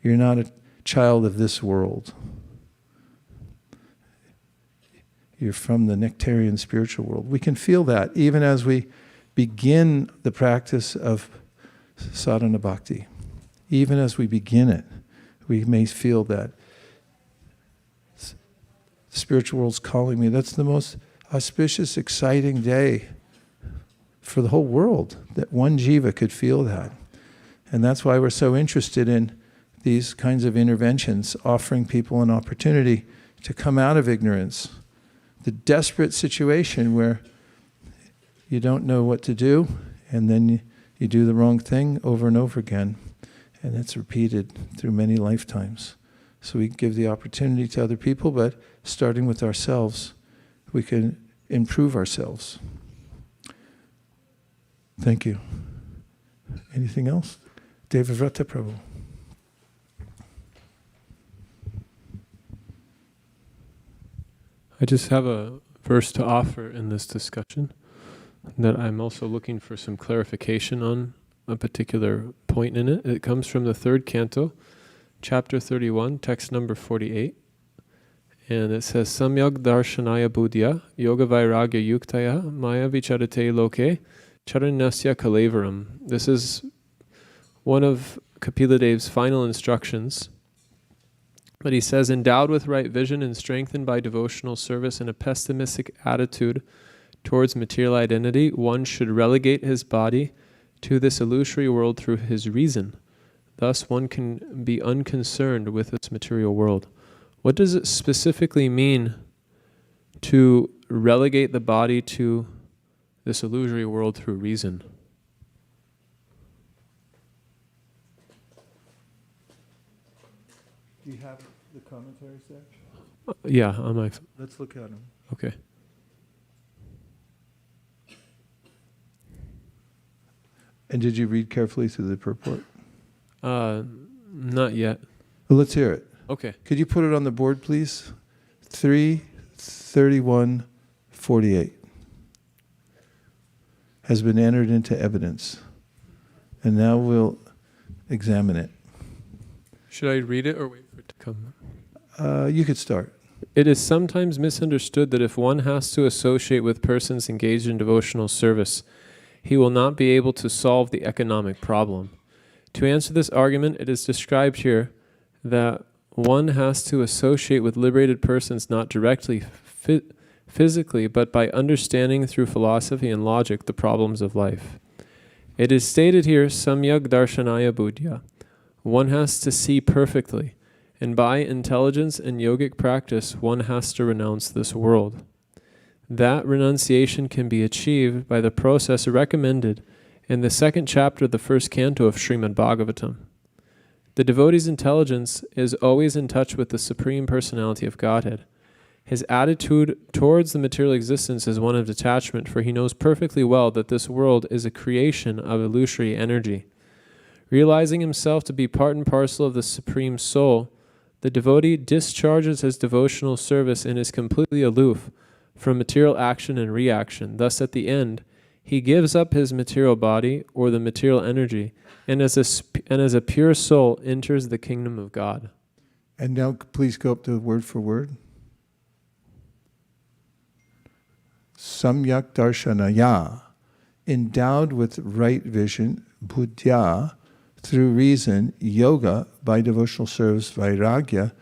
You're not a child of this world. You're from the nectarian spiritual world. We can feel that even as we begin the practice of sadhana bhakti. Even as we begin it, we may feel that the spiritual world's calling me. That's the most auspicious, exciting day for the whole world, that one jiva could feel that. And that's why we're so interested in these kinds of interventions, offering people an opportunity to come out of ignorance. The desperate situation where you don't know what to do, and then you do the wrong thing over and over again. And it's repeated through many lifetimes. So we give the opportunity to other people, but starting with ourselves, we can improve ourselves. Thank you. Anything else? Devavrata Prabhu. I just have a verse to offer in this discussion that I'm also looking for some clarification on a particular point in it. It comes from the 3rd canto, chapter 31, text number 48. And it says, Samyag darshanaya buddhya, yoga vairagya yuktaya, maya vicharate loke, charanasya kalevaram. This is one of Kapila Dev's final instructions. But he says, endowed with right vision and strengthened by devotional service and a pessimistic attitude towards material identity, one should relegate his body to this illusory world through his reason. Thus one can be unconcerned with this material world. What does it specifically mean to relegate the body to this illusory world through reason. Do you have the commentaries there? Yeah, on my... Let's look at them. Okay. And did you read carefully through the purport? Not yet. Well, let's hear it. Okay. Could you put it on the board, please? 3:31:48 has been entered into evidence. And now we'll examine it. Should I read it or wait for it to come? You could start. It is sometimes misunderstood that if one has to associate with persons engaged in devotional service, he will not be able to solve the economic problem. To answer this argument, it is described here that one has to associate with liberated persons not directly physically, but by understanding through philosophy and logic the problems of life. It is stated here, samyak darshanaya buddhya. One has to see perfectly, and by intelligence and yogic practice, one has to renounce this world. That renunciation can be achieved by the process recommended in the 2nd chapter of the 1st canto of Srimad Bhagavatam. The devotee's intelligence is always in touch with the Supreme Personality of Godhead. His attitude towards the material existence is one of detachment, for he knows perfectly well that this world is a creation of illusory energy. Realizing himself to be part and parcel of the Supreme Soul, the devotee discharges his devotional service and is completely aloof from material action and reaction. Thus, at the end, he gives up his material body or the material energy, and as a pure soul enters the kingdom of God. And now please go up to word for word. Samyak darshanaya, endowed with right vision, buddhya, through reason, yoga, by devotional service, vairagya,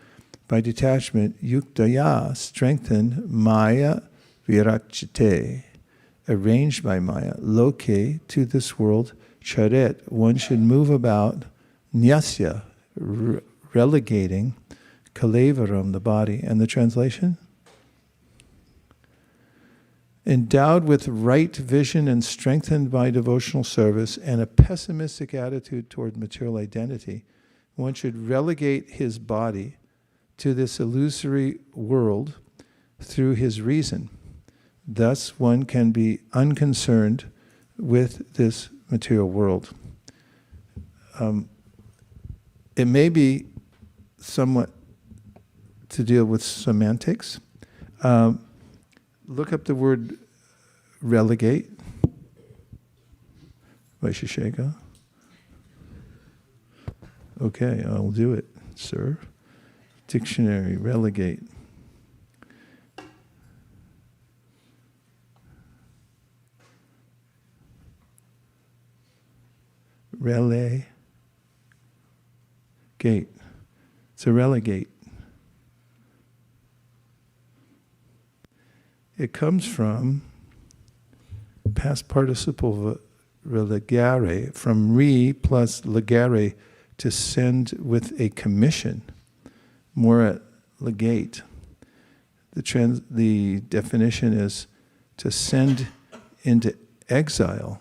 by detachment, yuktaya, strengthened, maya, virachite, arranged by maya, loke, to this world, charet, one should move about, nyasya, relegating, kalevaram, the body. And the translation? Endowed with right vision and strengthened by devotional service and a pessimistic attitude toward material identity, one should relegate his body to this illusory world through his reason. Thus, one can be unconcerned with this material world. It may be somewhat to deal with semantics. Look up the word relegate. Vaisesika. Okay, I'll do it, sir. Dictionary, relegate. Relegate. It's a relegate. It comes from past participle relegare, from re plus legare, to send with a commission, more at legate. The definition is to send into exile,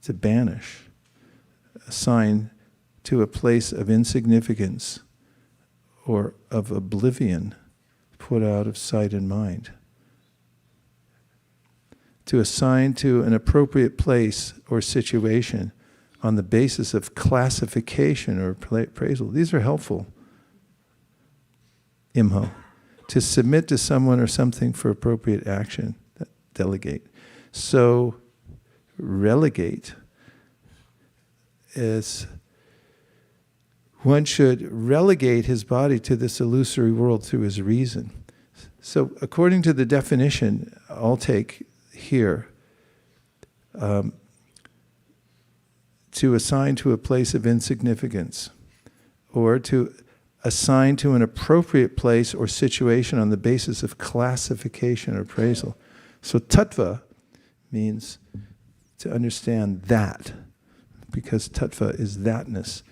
to banish, assign to a place of insignificance or of oblivion, put out of sight and mind. To assign to an appropriate place or situation on the basis of classification or appraisal. These are helpful. Imho. To submit to someone or something for appropriate action. Delegate. So, relegate is one should relegate his body to this illusory world through his reason. So, according to the definition I'll take here, to assign to a place of insignificance, or to assign to an appropriate place or situation on the basis of classification or appraisal. So tattva means to understand that, because tattva is thatness.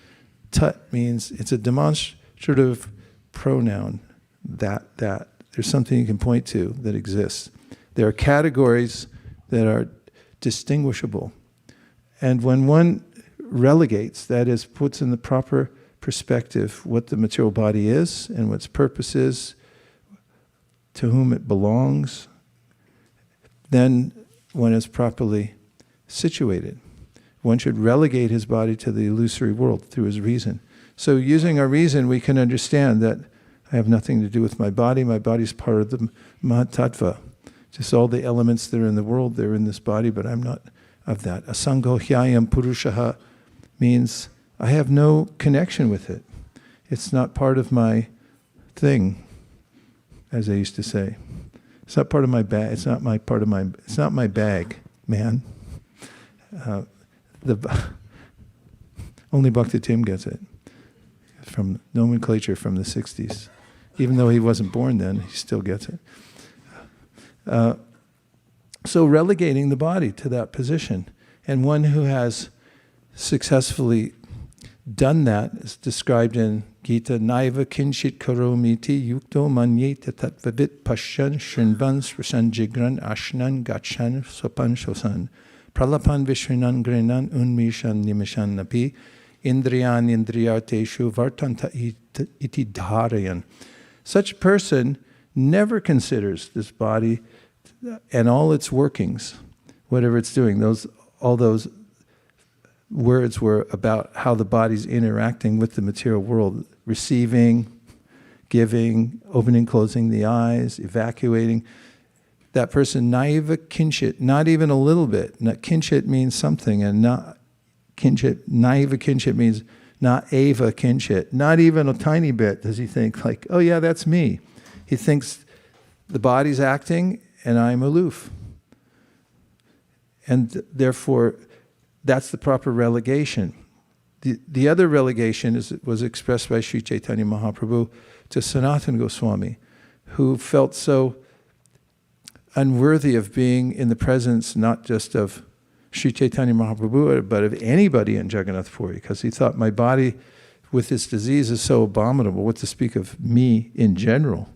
Tat means it's a demonstrative pronoun, that. There's something you can point to that exists. There are categories that are distinguishable. And when one relegates, that is, puts in the proper perspective what the material body is and what its purpose is, to whom it belongs, then one is properly situated. One should relegate his body to the illusory world through his reason. So using our reason, we can understand that I have nothing to do with my body. My body is part of the Mahatattva. Just all the elements that are in the world, they're in this body, but I'm not of that. Asango hyayam purushaha means I have no connection with it. It's not part of my thing, as they used to say. It's not part of my bag. It's not my bag, man. Only Bhakti Tim gets it from nomenclature from the 60s. Even though he wasn't born then, he still gets it. So relegating the body to that position, and one who has successfully done that is described in Gita, Naiva kinshit karomiti yukto manyeta tatvavit pashyan shrinvan srishan jigran ashnan gachan sopan shosan pralapan vishrinan grinan unmishan nimishan napi indriyan indriyateshu vartanta iti dharayan. Such a person never considers this body and all its workings, whatever it's doing. All those words were about how the body's interacting with the material world, receiving, giving, opening, closing the eyes, evacuating. That person, naiva kinshit, not even a little bit. Kinshit means something, and not kinshit, naiva kinshit means not eva kinshit. Not even a tiny bit does he think like, oh yeah, that's me. He thinks the body's acting and I'm aloof. And therefore, that's the proper relegation. The other relegation was expressed by Sri Chaitanya Mahaprabhu to Sanatana Goswami, who felt so unworthy of being in the presence not just of Sri Chaitanya Mahaprabhu, but of anybody in Jagannath Puri, because he thought, my body with this disease is so abominable, what to speak of me in general,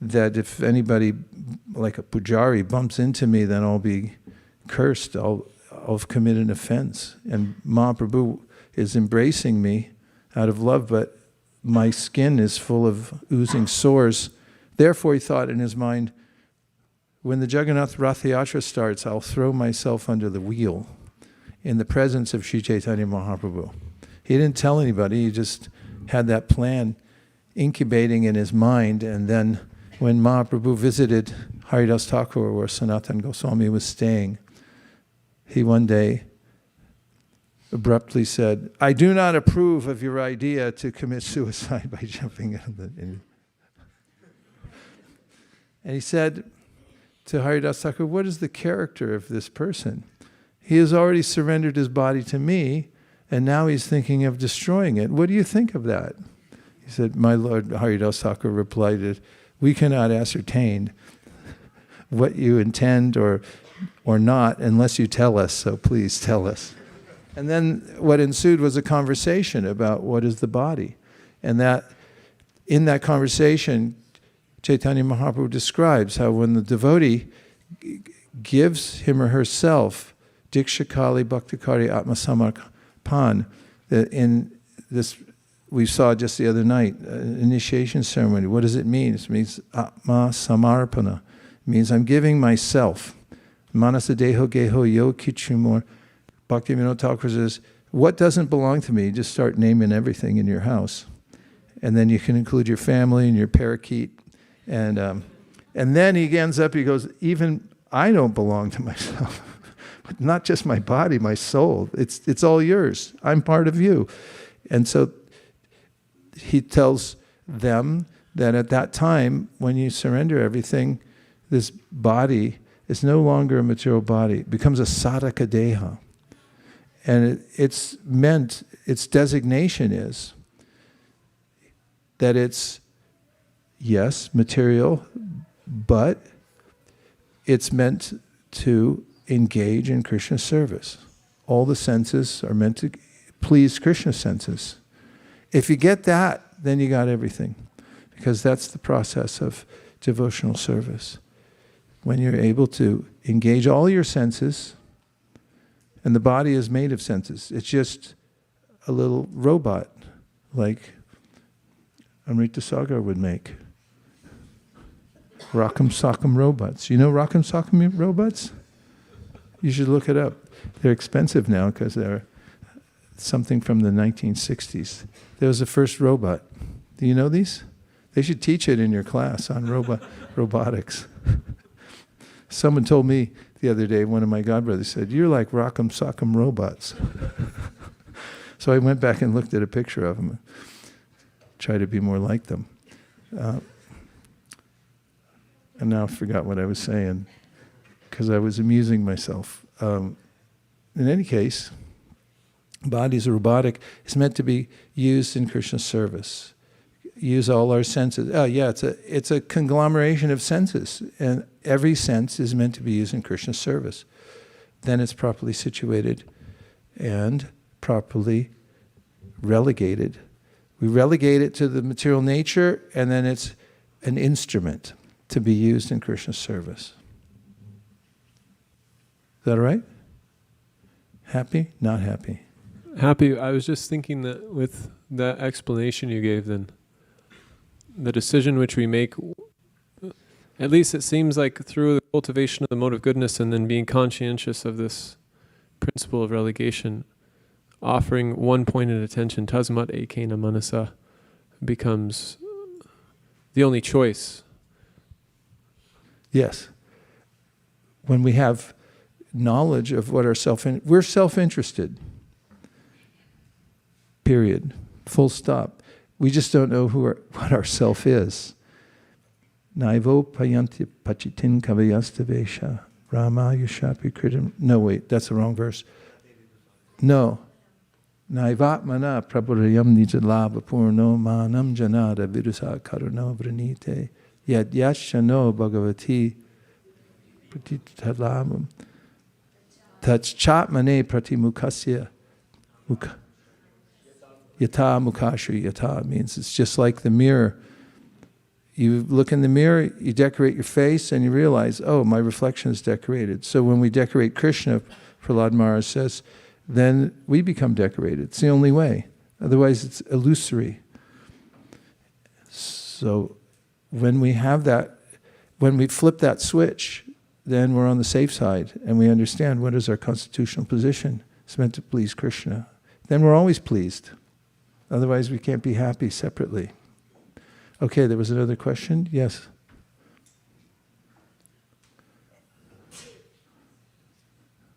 that if anybody like a pujari bumps into me, then I'll be cursed, I'll commit an offense. And Mahaprabhu is embracing me out of love, but my skin is full of oozing sores. Therefore, he thought in his mind, when the Jagannath Rath Yatra starts, I'll throw myself under the wheel in the presence of Sri Chaitanya Mahaprabhu. He didn't tell anybody, he just had that plan incubating in his mind. And then when Mahaprabhu visited Haridas Thakur, where Sanatana Goswami was staying, he one day abruptly said, I do not approve of your idea to commit suicide by jumping out of the... And he said to Haridas Thakur, what is the character of this person? He has already surrendered his body to me, and now he's thinking of destroying it. What do you think of that? He said, my Lord, Haridas Thakur replied, we cannot ascertain what you intend or not unless you tell us, so please tell us. And then what ensued was a conversation about what is the body. And that in that conversation, Chaitanya Mahaprabhu describes how when the devotee gives him or herself Dikshakali Bhaktikari Atma Samarpan, that in this we saw just the other night, initiation ceremony, what does it mean? It means Atma Samarpana. It means I'm giving myself. Manasa Deho Geho Yo Kichumor. Bhaktivinoda Thakur says, what doesn't belong to me? You just start naming everything in your house. And then you can include your family and your parakeet. And then he ends up, he goes, even I don't belong to myself. Not just my body, my soul. It's all yours. I'm part of you. And so he tells them that at that time, when you surrender everything, this body is no longer a material body. It becomes a sadhaka deha. And its designation is that it's, yes, material, but it's meant to engage in Krishna's service. All the senses are meant to please Krishna's senses. If you get that, then you got everything. Because that's the process of devotional service. When you're able to engage all your senses, and the body is made of senses. It's just a little robot, like Amrita Sagar would make. Rock'em Sock'em robots. You know Rock'em Sock'em robots? You should look it up. They're expensive now because they're something from the 1960s. There was the first robot. Do you know these? They should teach it in your class on robotics. Someone told me the other day, one of my godbrothers said, "You're like Rock'em Sock'em robots." So I went back and looked at a picture of them, tried to be more like them. And now I forgot what I was saying, because I was amusing myself. In any case, bodies are robotic. It's meant to be used in Krishna's service. Use all our senses. It's a conglomeration of senses, and every sense is meant to be used in Krishna's service. Then it's properly situated and properly relegated. We relegate it to the material nature, and then it's an instrument to be used in Krishna's service. Is that all right? Happy? Not happy? Happy. I was just thinking that with that explanation you gave, then the decision which we make, at least it seems like through the cultivation of the mode of goodness and then being conscientious of this principle of relegation, offering one-pointed attention, tasmat ekena manasa, becomes the only choice. Yes. When we have knowledge of what we're self-interested. Period. Full stop. We just don't know what our self is. Naivo payanti pachitin kavayastavesha Rama yushapi kritam. No, wait, that's the wrong verse. No. Naivatmana prabhurayam nijalabha purno manam janada vidusa karuno vranite yad yashano bhagavati pratitadlamam tachatmane pratimukasya Yata mukashu yata means it's just like the mirror. You look in the mirror, you decorate your face, and you realize, oh, my reflection is decorated. So when we decorate Krishna, Prahlad Maharaj says, then we become decorated. It's the only way. Otherwise, it's illusory. So when we have that, when we flip that switch, then we're on the safe side, and we understand what is our constitutional position. It's meant to please Krishna. Then we're always pleased. Otherwise, we can't be happy separately. Okay, there was another question? Yes?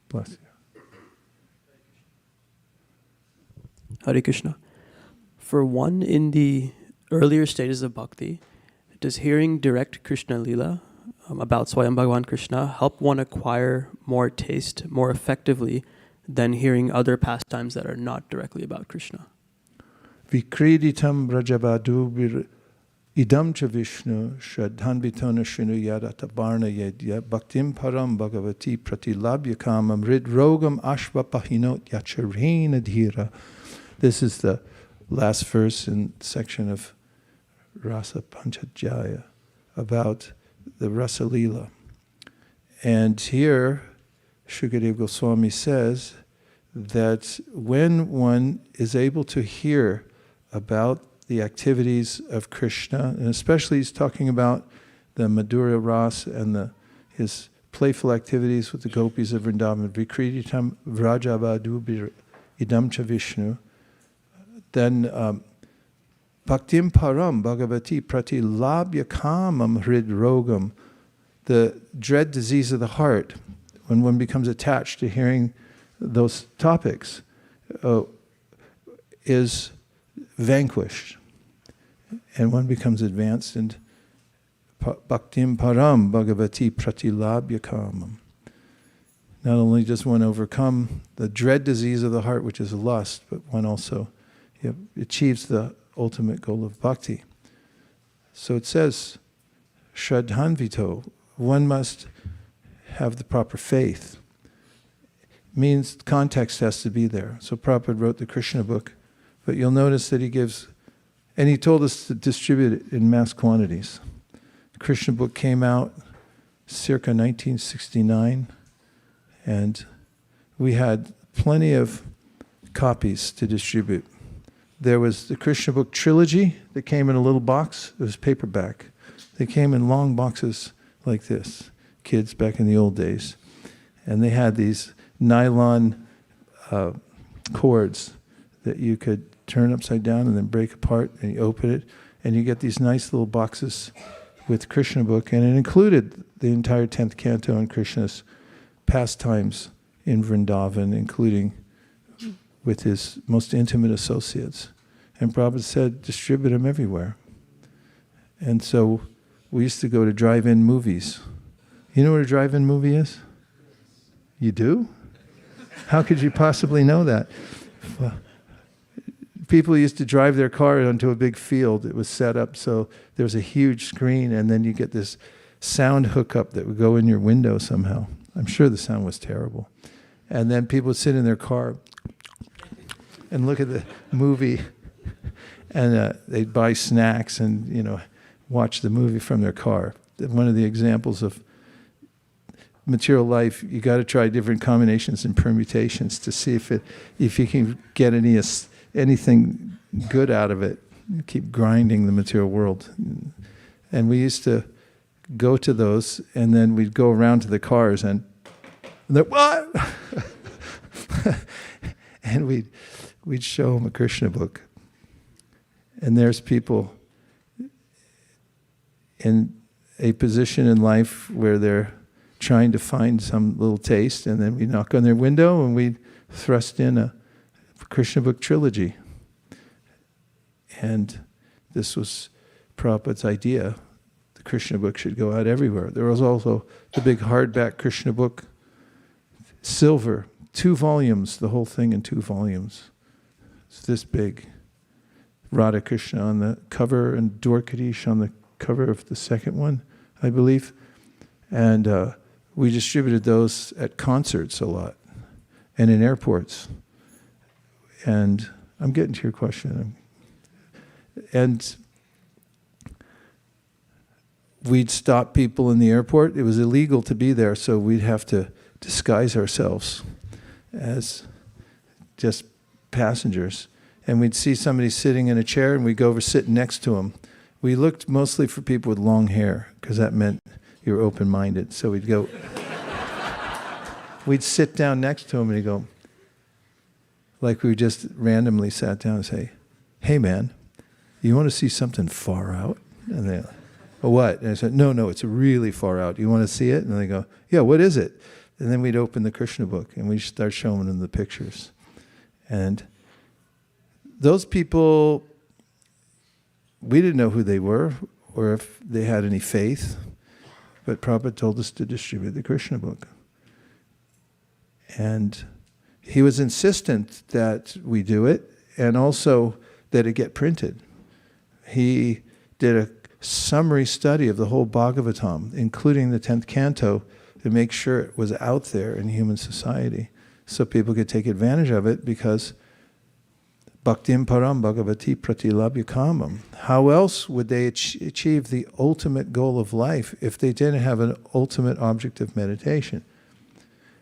Bless you. Hare Krishna. For one in the earlier stages of bhakti, does hearing direct Krishna Lila about Swayam Bhagavan Krishna help one acquire more taste more effectively than hearing other pastimes that are not directly about Krishna? Vikriditam brajabadu idam cha Vishnu shadhanvitona shinu yadata barna yedya bhaktim param bhagavati pratilabhya kamam ridrogam ashva pahinot yacharena dhira. This is the last verse in section of Rasa Panchadhyaya about the Rasa Lila. And here Shukadeva Goswami says that when one is able to hear about the activities of Krishna, and especially he's talking about the Madhurya Ras and his playful activities with the gopis of Vrindavan, Vikriditam Vrajabadu Idam Cha Vishnu, then Bhaktim Param Bhagavati Pratilabhya Kamam Hrid Rogam, the dread disease of the heart, when one becomes attached to hearing those topics, is vanquished, and one becomes advanced in Bhaktim Param Bhagavati Pratilabhya Kamam. Not only does one overcome the dread disease of the heart, which is lust, but one also achieves the ultimate goal of bhakti. So it says, Shraddhanvito, one must have the proper faith. Means context has to be there. So Prabhupada wrote the Krishna book, but you'll notice that he gives, and he told us to distribute it in mass quantities. Krishna book came out circa 1969, and we had plenty of copies to distribute. There was the Krishna book trilogy that came in a little box. It was paperback. They came in long boxes like this, kids back in the old days. And they had these nylon cords that you could turn upside down and then break apart, and you open it, and you get these nice little boxes with Krishna book, and it included the entire 10th canto and Krishna's pastimes in Vrindavan, including with his most intimate associates. And Prabhupada said, distribute them everywhere. And so we used to go to drive-in movies. You know what a drive-in movie is? You do? How could you possibly know that? Well, people used to drive their car onto a big field. It was set up so there was a huge screen, and then you get this sound hookup that would go in your window somehow. I'm sure the sound was terrible. And then people would sit in their car and look at the movie, and they'd buy snacks and watch the movie from their car. One of the examples of material life, you got to try different combinations and permutations to see if you can get anything good out of it. Keep grinding the material world. And we used to go to those, and then we'd go around to the cars, and they're, what? And we'd show them a Krishna book. And there's people in a position in life where they're trying to find some little taste, and then we knock on their window and we thrust in a Krishna book trilogy. And this was Prabhupada's idea. The Krishna book should go out everywhere. There was also the big hardback Krishna book, silver, 2 volumes, the whole thing in 2 volumes. It's this big. Radha Krishna on the cover and Dwarkadish on the cover of the second one, I believe. And we distributed those at concerts a lot and in airports. And I'm getting to your question. And we'd stop people in the airport. It was illegal to be there, so we'd have to disguise ourselves as just passengers. And we'd see somebody sitting in a chair, and we'd go over sit next to them. We looked mostly for people with long hair, because that meant you were open-minded. So we'd go, we'd sit down next to him, and he'd go, like we just randomly sat down and say, hey man, you want to see something far out? And they, oh, what? And I said, no, it's really far out. You want to see it? And they go, yeah, what is it? And then we'd open the Krishna book, and we'd start showing them the pictures. And those people, we didn't know who they were or if they had any faith, but Prabhupada told us to distribute the Krishna book. And he was insistent that we do it, and also that it get printed. He did a summary study of the whole Bhagavatam, including the 10th canto, to make sure it was out there in human society so people could take advantage of it, because Bhaktim param bhagavati pratilabhya kamam. How else would they achieve the ultimate goal of life if they didn't have an ultimate object of meditation?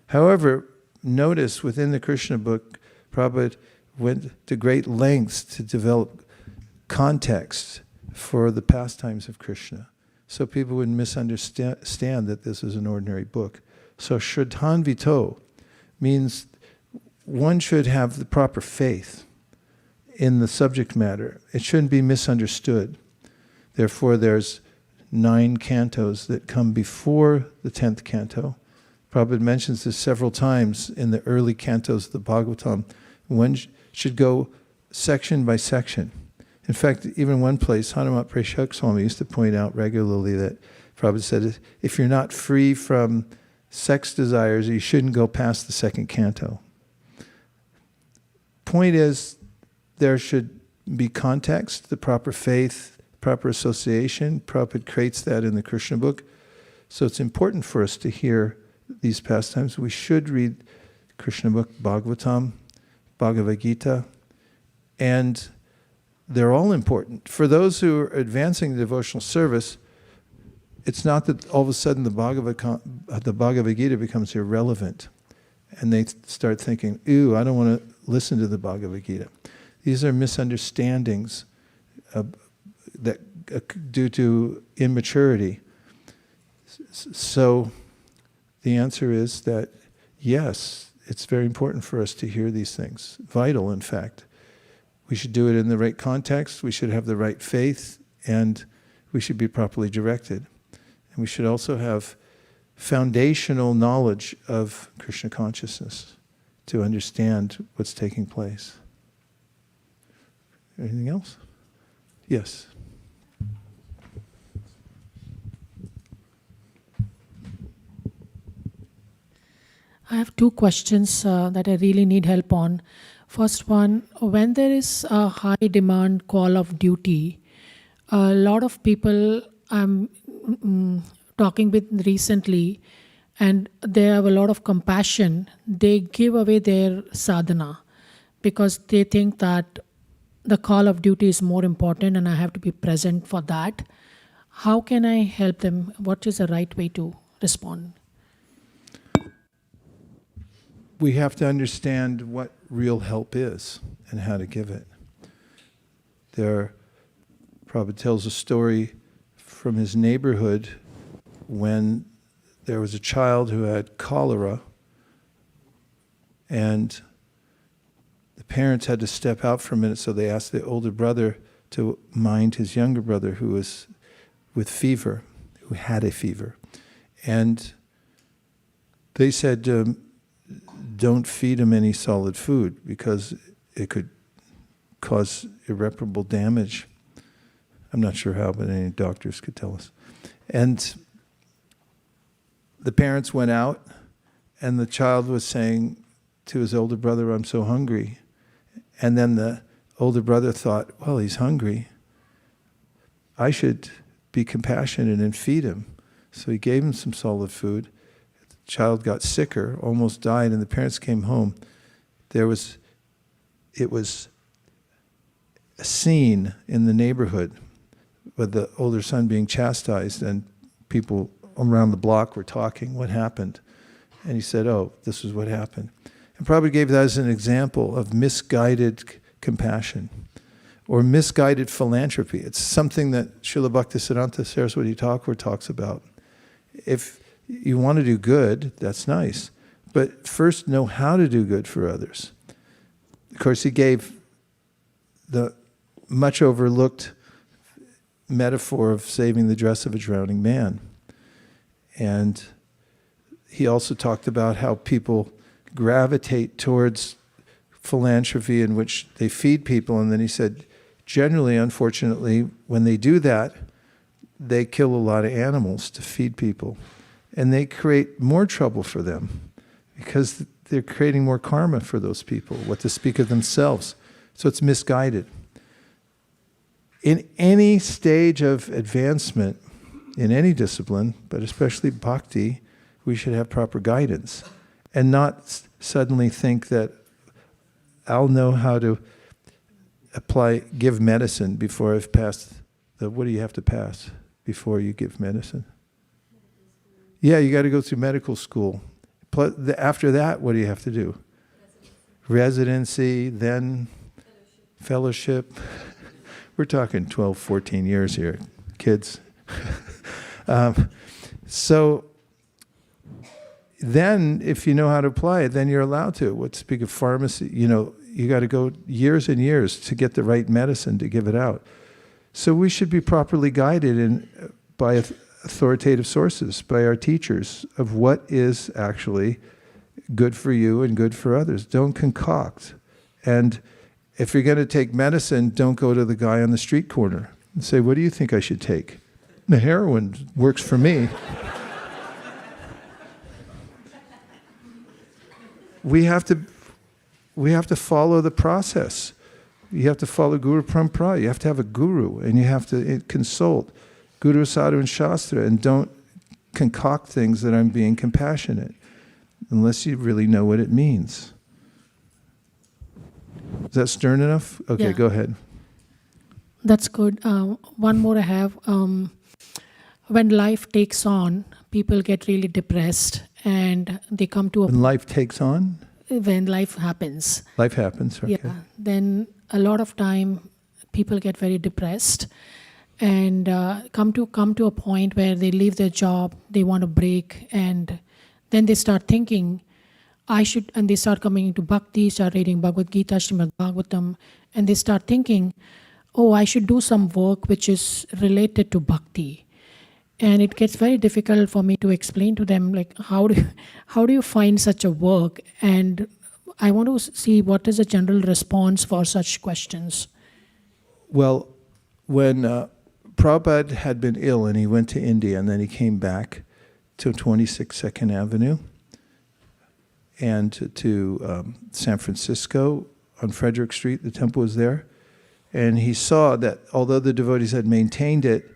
However, notice within the Krishna book, Prabhupada went to great lengths to develop context for the pastimes of Krishna, so people wouldn't misunderstand that this is an ordinary book. So Shraddhanvito means one should have the proper faith in the subject matter. It shouldn't be misunderstood. Therefore, there's 9 cantos that come before the 10th canto. Prabhupada mentions this several times in the early cantos of the Bhagavatam. One should go section by section. In fact, even one place, Hanumat Prashak Swami used to point out regularly that Prabhupada said, if you're not free from sex desires, you shouldn't go past the 2nd canto. Point is, there should be context, the proper faith, proper association. Prabhupada creates that in the Krishna book. So it's important for us to hear these pastimes. We should read Krishna book, Bhagavatam, Bhagavad Gita, and they're all important. For those who are advancing the devotional service, it's not that all of a sudden the Bhagavad Gita becomes irrelevant and they start thinking, ooh, I don't want to listen to the Bhagavad Gita. These are misunderstandings that due to immaturity. So the answer is that yes, it's very important for us to hear these things. Vital, in fact. We should do it in the right context, we should have the right faith, and we should be properly directed. And we should also have foundational knowledge of Krishna consciousness to understand what's taking place. Anything else? Yes. I have two questions that I really need help on. First one, when there is a high demand call of duty, a lot of people I'm talking with recently, and they have a lot of compassion, they give away their sadhana because they think that the call of duty is more important and I have to be present for that. How can I help them? What is the right way to respond? We have to understand what real help is and how to give it. Prabhupada tells a story from his neighborhood when there was a child who had cholera, and the parents had to step out for a minute, so they asked the older brother to mind his younger brother who was with fever, who had a fever. And they said, don't feed him any solid food because it could cause irreparable damage. I'm not sure how, but any doctors could tell us. And the parents went out, and the child was saying to his older brother, I'm so hungry. And then the older brother thought, well, he's hungry. I should be compassionate and feed him. So he gave him some solid food. The child got sicker, almost died, and the parents came home. It was a scene in the neighborhood with the older son being chastised, and people around the block were talking, what happened? And he said, oh, this is what happened. And Prabhupada gave that as an example of misguided compassion or misguided philanthropy. It's something that Srila Bhaktisiddhanta Saraswati Thakur talks about. If you want to do good, that's nice. But first know how to do good for others. Of course, he gave the much overlooked metaphor of saving the dress of a drowning man. And he also talked about how people gravitate towards philanthropy in which they feed people. And then he said, generally, unfortunately, when they do that, they kill a lot of animals to feed people. And they create more trouble for them because they're creating more karma for those people, what to speak of themselves. So it's misguided. In any stage of advancement, in any discipline, but especially bhakti, we should have proper guidance and not suddenly think that I'll know how to give medicine before I've passed what do you have to pass before you give medicine? Yeah, you got to go through medical school. After that, what do you have to do? Residency, then fellowship. We're talking 12, 14 years here, kids. So then, if you know how to apply it, then you're allowed to. What speak of pharmacy, you got to go years and years to get the right medicine to give it out. So we should be properly guided by authoritative sources, by our teachers, of what is actually good for you and good for others. Don't concoct. And if you're going to take medicine, don't go to the guy on the street corner and say, what do you think I should take? The heroin works for me. We have to follow the process. You have to follow Guru Parampara. You have to have a guru, and you have to consult Guru, Sadhu, and Shastra, and don't concoct things that I'm being compassionate, unless you really know what it means. Is that stern enough? Okay, Yeah. Go ahead. That's good. One more I have. when life takes on, people get really depressed and they come to a When life takes on, when life happens. life happens. Okay. Yeah, then a lot of time people get very depressed and come to a point where they leave their job, they want a break, and then they start thinking, and they start coming into Bhakti, start reading Bhagavad Gita, Srimad Bhagavatam, and they start thinking, oh, I should do some work which is related to Bhakti. And it gets very difficult for me to explain to them, like, how do you find such a work? And I want to see what is the general response for such questions. Well, when Prabhupada had been ill and he went to India and then he came back to 26 Second Avenue and to San Francisco on Frederick Street, the temple was there. And he saw that although the devotees had maintained it,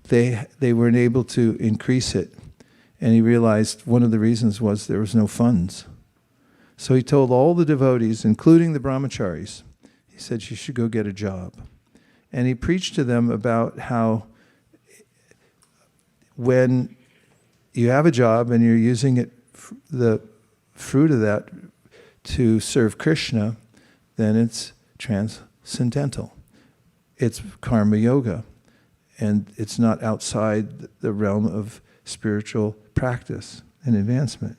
they weren't able to increase it. And he realized one of the reasons was there was no funds. So he told all the devotees, including the brahmacharis, he said, you should go get a job. And he preached to them about how when you have a job and you're using it, the fruit of that to serve Krishna, then it's transcendental. It's karma yoga. And it's not outside the realm of spiritual practice and advancement.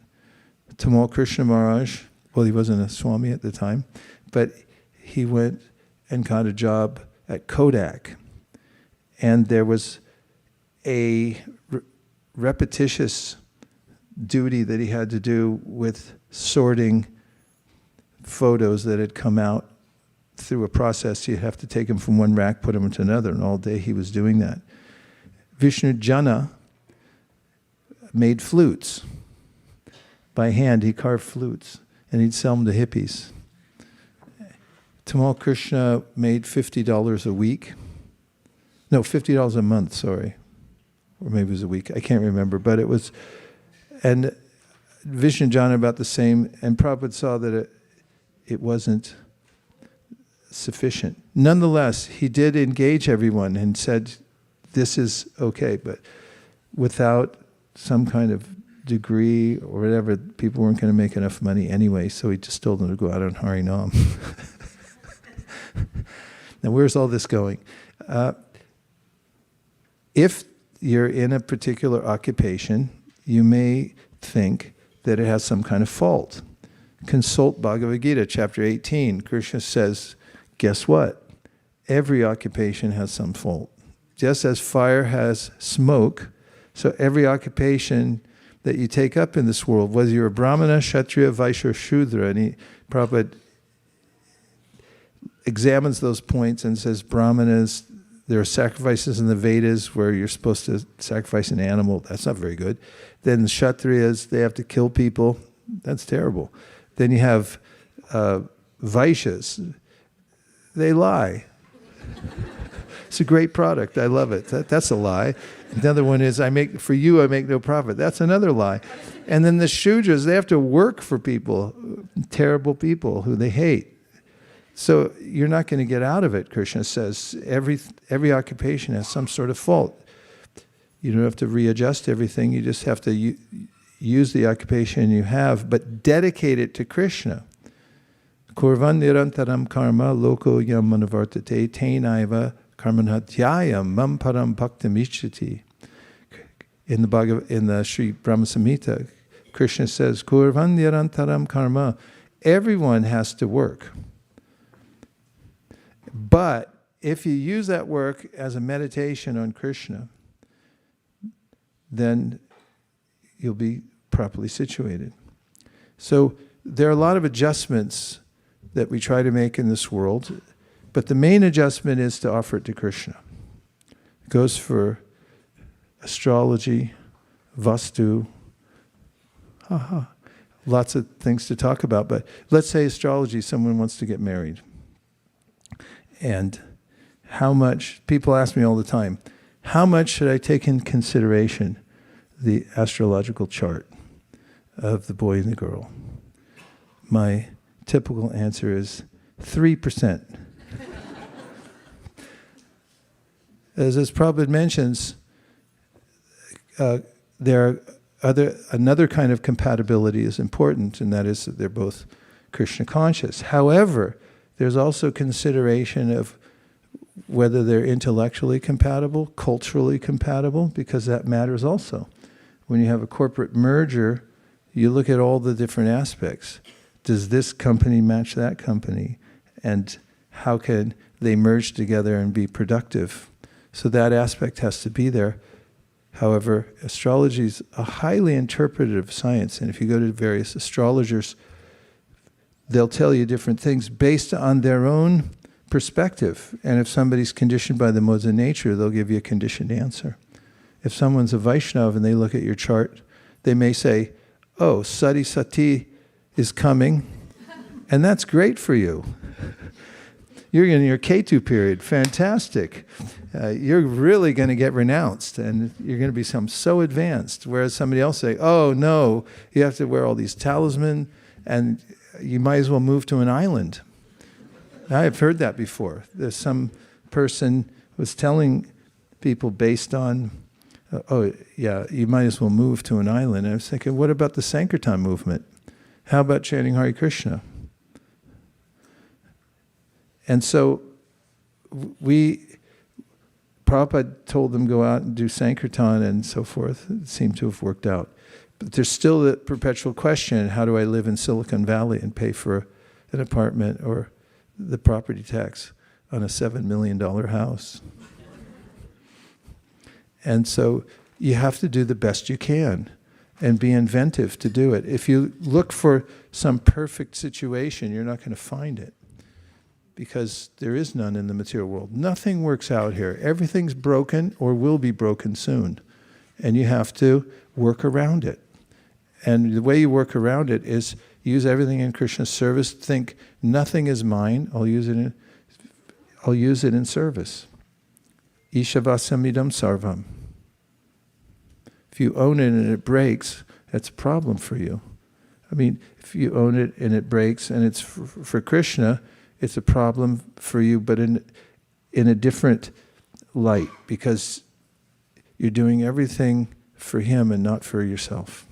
Tamal Krishna Maharaj, well, he wasn't a Swami at the time, but he went and got a job at Kodak. And there was a repetitious duty that he had to do with sorting photos that had come out through a process. You'd have to take them from one rack, put them into another, and all day he was doing that. Vishnu Jana made flutes. By hand, he carved flutes, and he'd sell them to hippies. Tamal Krishna made $50 a week. No, $50 a month, sorry. Or maybe it was a week, I can't remember, but it was, and Vishnu Jana about the same, and Prabhupada saw that it wasn't sufficient. Nonetheless, he did engage everyone and said, this is okay, but without some kind of degree or whatever, people weren't going to make enough money anyway, so he just told them to go out on Harinam. Now, where's all this going? If you're in a particular occupation, you may think that it has some kind of fault. Consult Bhagavad Gita, chapter 18. Krishna says, guess what? Every occupation has some fault. Just as fire has smoke, so every occupation that you take up in this world, whether you're a Brahmana, Kshatriya, Vaishya, or Shudra, and Prabhupada examines those points and says, Brahmanas, there are sacrifices in the Vedas where you're supposed to sacrifice an animal. That's not very good. Then the Kshatriyas, they have to kill people. That's terrible. Then you have Vaishyas. They lie. It's a great product. I love it. That's a lie. Another one is, I make no profit. That's another lie. And then the Shudras, they have to work for people, terrible people who they hate. So you're not going to get out of it, Krishna says. Every occupation has some sort of fault. You don't have to readjust everything. You just have to use the occupation you have, but dedicate it to Krishna. Kurvan nirantaram karma loko yam manavartate tenaiva karmanhatyayam mam param bhaktamichyati. In the Sri Brahma Samhita, Krishna says, Kurvan nirantaram karma. Everyone has to work. But if you use that work as a meditation on Krishna, then you'll be properly situated. So there are a lot of adjustments that we try to make in this world, but the main adjustment is to offer it to Krishna. It goes for astrology, vastu, lots of things to talk about, but let's say astrology, someone wants to get married. And how much, people ask me all the time, how much should I take in consideration the astrological chart of the boy and the girl? My typical answer is 3%. As Prabhupada mentions, another kind of compatibility is important, and that is that they're both Krishna conscious. However, there's also consideration of whether they're intellectually compatible, culturally compatible, because that matters also. When you have a corporate merger, you look at all the different aspects. Does this company match that company? And how can they merge together and be productive? So that aspect has to be there. However, astrology is a highly interpretative science, and if you go to various astrologers, they'll tell you different things based on their own perspective. And if somebody's conditioned by the modes of nature, they'll give you a conditioned answer. If someone's a Vaishnava and they look at your chart, they may say, oh, Sati Sati is coming, and that's great for you. You're in your Ketu period, fantastic. You're really going to get renounced, and you're going to become so advanced. Whereas somebody else say, oh no, you have to wear all these talisman, and you might as well move to an island. I've heard that before. There's some person was telling people based on, oh yeah, you might as well move to an island. And I was thinking, what about the Sankirtan movement? How about chanting Hare Krishna? And so Prabhupada told them go out and do Sankirtan and so forth. It seemed to have worked out. But there's still the perpetual question, how do I live in Silicon Valley and pay for an apartment or the property tax on a $7 million house? And so you have to do the best you can and be inventive to do it. If you look for some perfect situation, you're not going to find it, because there is none in the material world. Nothing works out here. Everything's broken or will be broken soon. And you have to work around it. And the way you work around it is use everything in Krishna's service. Think, nothing is mine. I'll use it in service. Ishavasamidam sarvam. If you own it and it breaks, that's a problem for you. I mean, if you own it and it breaks and it's for Krishna, it's a problem for you, but in a different light, because you're doing everything for him and not for yourself.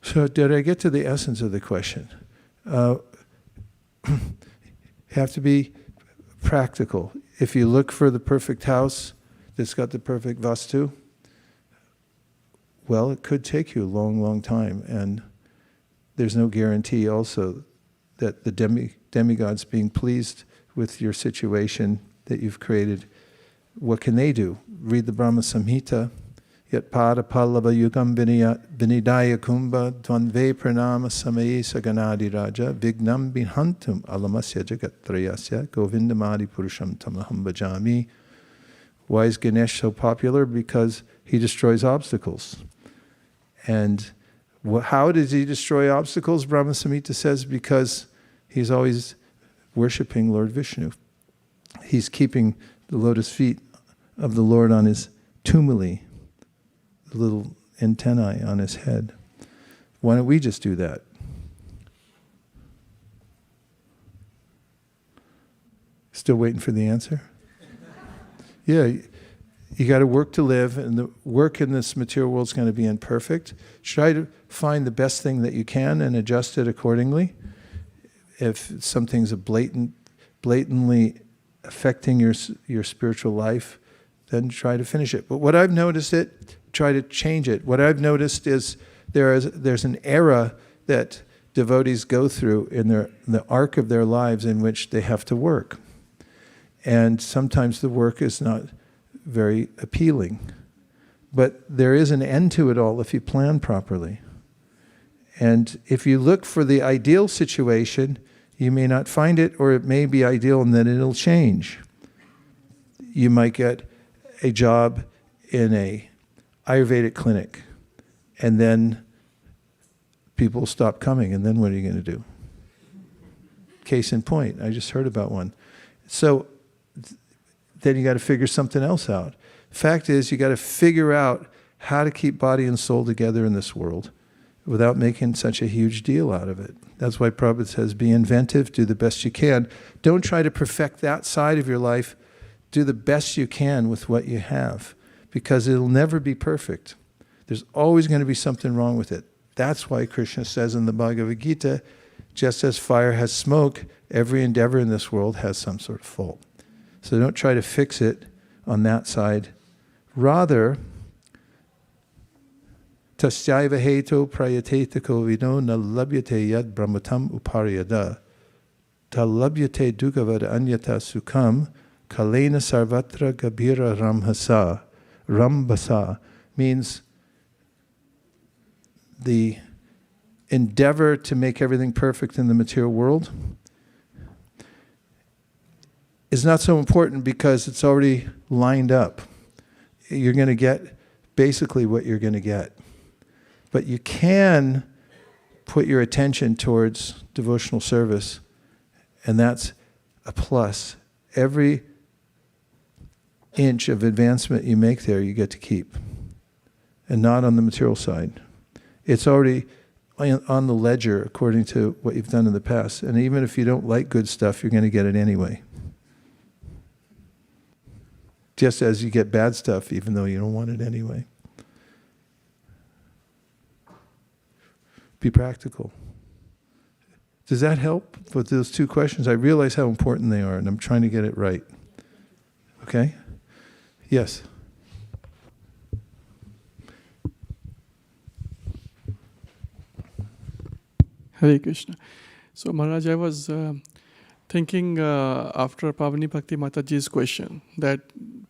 So did I get to the essence of the question? You have to be practical. If you look for the perfect house that's got the perfect vastu, well, it could take you a long, long time, and there's no guarantee also that the demigods being pleased with your situation that you've created. What can they do? Read the Brahma Samhita. Yat pada pallava yugam vinidaya kumbha dvanve pranama samaye saganadi raja vignam binhantum alamasya jagatrayasya govindamadi purusham tamaham bhajami. Why is Ganesh so popular? Because he destroys obstacles. And how does he destroy obstacles? Brahma Samhita says, because he's always worshiping Lord Vishnu. He's keeping the lotus feet of the Lord on his tumuli, the little antennae on his head. Why don't we just do that? Still waiting for the answer? Yeah, you got to work to live, and the work in this material world is going to be imperfect. Try to find the best thing that you can and adjust it accordingly. If something's blatantly affecting your spiritual life, then try to finish it. But what I've noticed try to change it. What I've noticed is there's an era that devotees go through in the arc of their lives in which they have to work. And sometimes the work is not very appealing. But there is an end to it all if you plan properly. And if you look for the ideal situation, you may not find it, or it may be ideal and then it'll change. You might get a job in a Ayurvedic clinic, and then people stop coming, and then what are you going to do? Case in point, I just heard about one. So then you got to figure something else out. Fact is, you got to figure out how to keep body and soul together in this world without making such a huge deal out of it. That's why Prabhupada says, be inventive, do the best you can. Don't try to perfect that side of your life. Do the best you can with what you have. because it'll never be perfect. There's always going to be something wrong with it. That's why Krishna says in the Bhagavad Gita, just as fire has smoke, every endeavor in this world has some sort of fault. So don't try to fix it on that side. Rather, tasyaiva heto prayatetako vido na labhyate yad brahmatam upariyada talabhyate dukavada anyata sukham kalena sarvatra gabhira rambhasa means the endeavor to make everything perfect in the material world is not so important because it's already lined up. You're going to get basically what you're going to get. But you can put your attention towards devotional service, and that's a plus. Every inch of advancement you make there, you get to keep, and not on the material side. It's already on the ledger according to what you've done in the past. And even if you don't like good stuff, you're going to get it anyway. Just as you get bad stuff, even though you don't want it anyway. Be practical. Does that help with those two questions? I realize how important they are, and I'm trying to get it right. Okay? Yes? Hare Krishna. So Maharaj, I was thinking after Pavani Bhakti Mataji's question that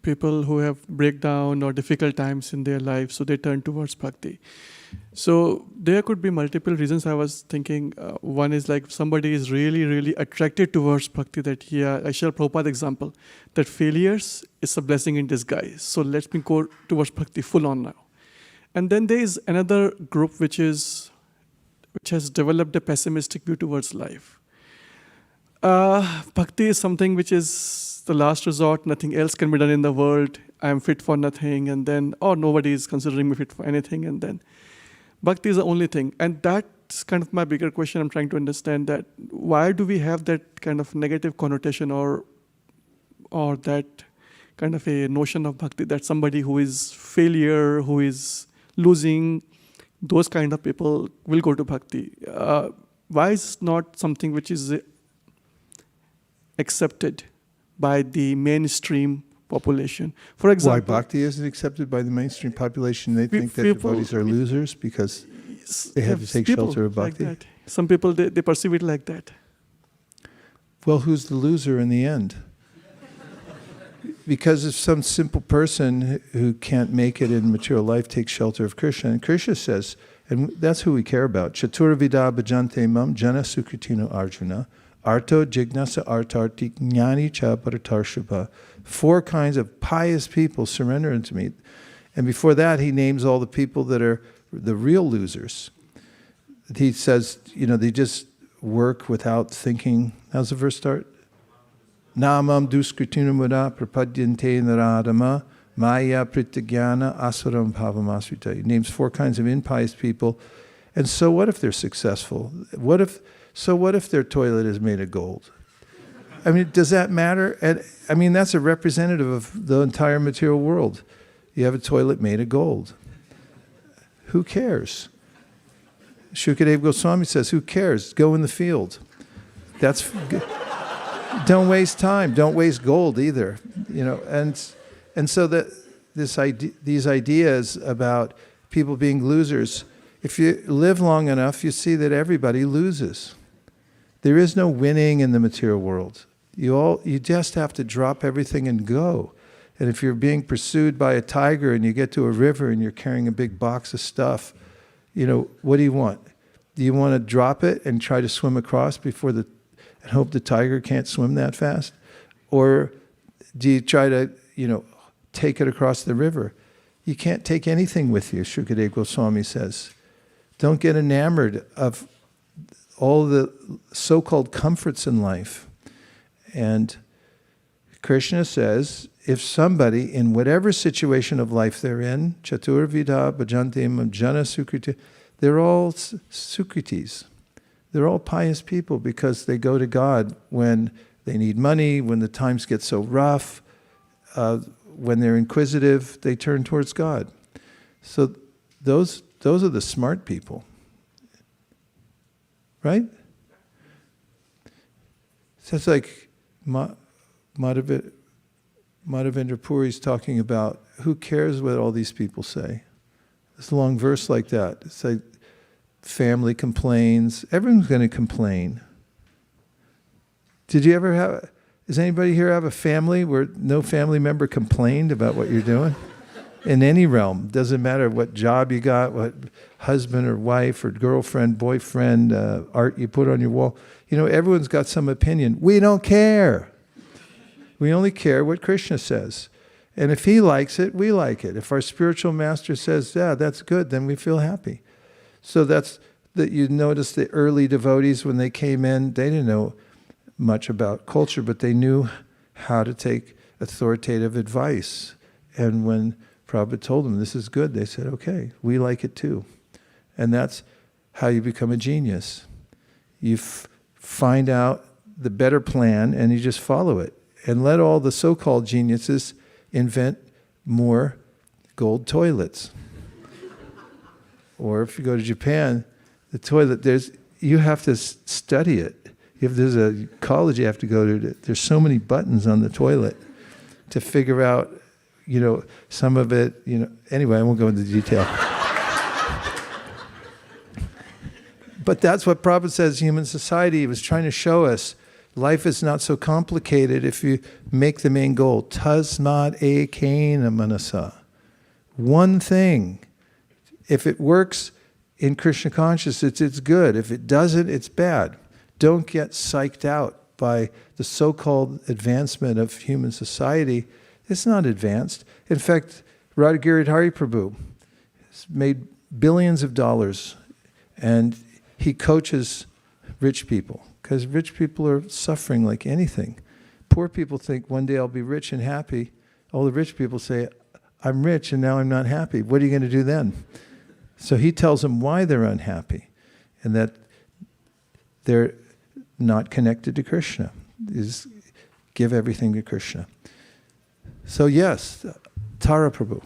people who have breakdown or difficult times in their life, so they turn towards bhakti. So there could be multiple reasons. I was thinking one is like somebody is really, really attracted towards bhakti, that I share Prabhupada example, that failures is a blessing in disguise. So let me go towards bhakti full on now. And then there is another group which has developed a pessimistic view towards life. Bhakti is something which is the last resort, nothing else can be done in the world, I am fit for nothing, and then, nobody is considering me fit for anything, and then bhakti is the only thing. And that's kind of my bigger question. I'm trying to understand that why do we have that kind of negative connotation or that kind of a notion of bhakti, that somebody who is failure, who is losing, those kind of people will go to bhakti. Why is it not something which is accepted by the mainstream population? For example, why bhakti isn't accepted by the mainstream population? They think that devotees are losers because they have to take shelter of bhakti. Like that. Some people, they perceive it like that. Well, who's the loser in the end? Because if some simple person who can't make it in material life takes shelter of Krishna, and Krishna says, and that's who we care about, Chatura vida bhajante mam jana sukritino arjuna, arto jignasa artarti jnani cha paratarshapa. 4 kinds of pious people surrender unto me. And before that, he names all the people that are the real losers. He says, they just work without thinking. How's the verse start? Namam duskritinamada prapadyante naradama maya pritagyana asuram bhavamasrita. He names 4 kinds of impious people. And so what if they're successful? What if their toilet is made of gold? I mean, does that matter? And I mean, that's a representative of the entire material world. You have a toilet made of gold. Who cares? Shukadeva Goswami says, who cares? Go in the field. Don't waste time. Don't waste gold either. And so these ideas about people being losers, if you live long enough, you see that everybody loses. There is no winning in the material world. You just have to drop everything and go. And if you're being pursued by a tiger and you get to a river and you're carrying a big box of stuff, what do you want? Do you want to drop it and try to swim across and hope the tiger can't swim that fast? Or do you try to, take it across the river? You can't take anything with you, Shukadeva Goswami says. Don't get enamored of all the so-called comforts in life. And Krishna says, if somebody, in whatever situation of life they're in, Chatur vida bhajantim jana sukriti, they're all sukritis. They're all pious people because they go to God when they need money, when the times get so rough, when they're inquisitive, they turn towards God. So those are the smart people. Right? So it's like Madhavendra Puri is talking about, who cares what all these people say? It's a long verse like that. It's like family complains. Everyone's going to complain. Does anybody here have a family where no family member complained about what you're doing? In any realm, doesn't matter what job you got, what husband or wife or girlfriend, boyfriend, art you put on your wall. Everyone's got some opinion. We don't care. We only care what Krishna says. And if he likes it, we like it. If our spiritual master says, yeah, that's good, then we feel happy. So that's that. You notice the early devotees, when they came in, they didn't know much about culture, but they knew how to take authoritative advice. And when Prabhupada told them this is good, they said, okay, we like it too. And that's how you become a genius. You find out the better plan and you just follow it. And let all the so-called geniuses invent more gold toilets. Or if you go to Japan, the toilet, you have to study it. If there's a college you have to go to, there's so many buttons on the toilet to figure out, some of it, anyway, I won't go into detail. But that's what Prabhupada says, human society. He was trying to show us life is not so complicated if you make the main goal. Tasmad ekena manasa. One thing. If it works in Krishna consciousness, it's good. If it doesn't, it's bad. Don't get psyched out by the so-called advancement of human society. It's not advanced. In fact, Radha Giridhari Prabhu has made billions of dollars, and he coaches rich people, because rich people are suffering like anything. Poor people think one day I'll be rich and happy. All the rich people say, I'm rich and now I'm not happy. What are you going to do then? So he tells them why they're unhappy, and that they're not connected to Krishna. Is give everything to Krishna. So yes, Tara Prabhu.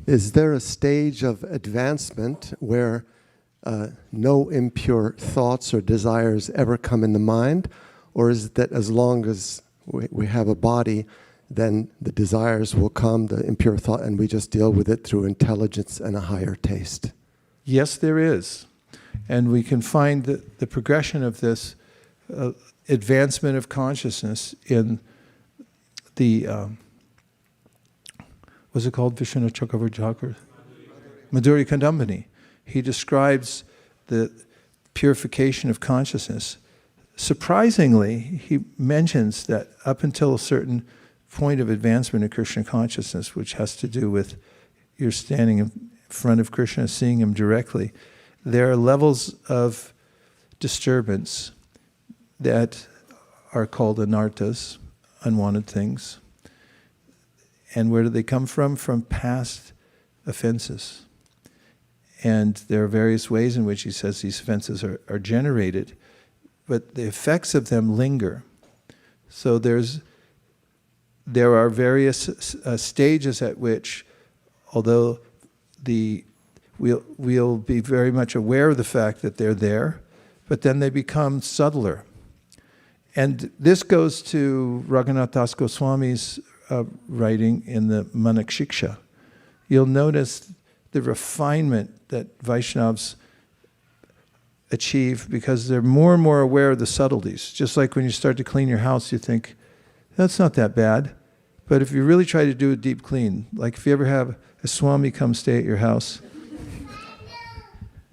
Is there a stage of advancement where no impure thoughts or desires ever come in the mind? Or is it that as long as we have a body, then the desires will come, the impure thought, and we just deal with it through intelligence and a higher taste? Yes, there is. And we can find the progression of this advancement of consciousness in the, what's it called? Vishnu Chakravarti? Madhuri Kandambini. He describes the purification of consciousness. Surprisingly, he mentions that up until a certain point of advancement in Krishna consciousness, which has to do with you're standing in front of Krishna, seeing him directly, there are levels of disturbance that are called anarthas, unwanted things. And where do they come from? From past offenses. And there are various ways in which he says these offenses are generated, but the effects of them linger. So there are various stages at which, although we'll be very much aware of the fact that they're there, but then they become subtler. And this goes to Raghunath Das Goswami's writing in the Manakshiksha. You'll notice the refinement that Vaishnavas achieve because they're more and more aware of the subtleties. Just like when you start to clean your house, you think, that's not that bad. But if you really try to do a deep clean, like if you ever have a Swami come stay at your house,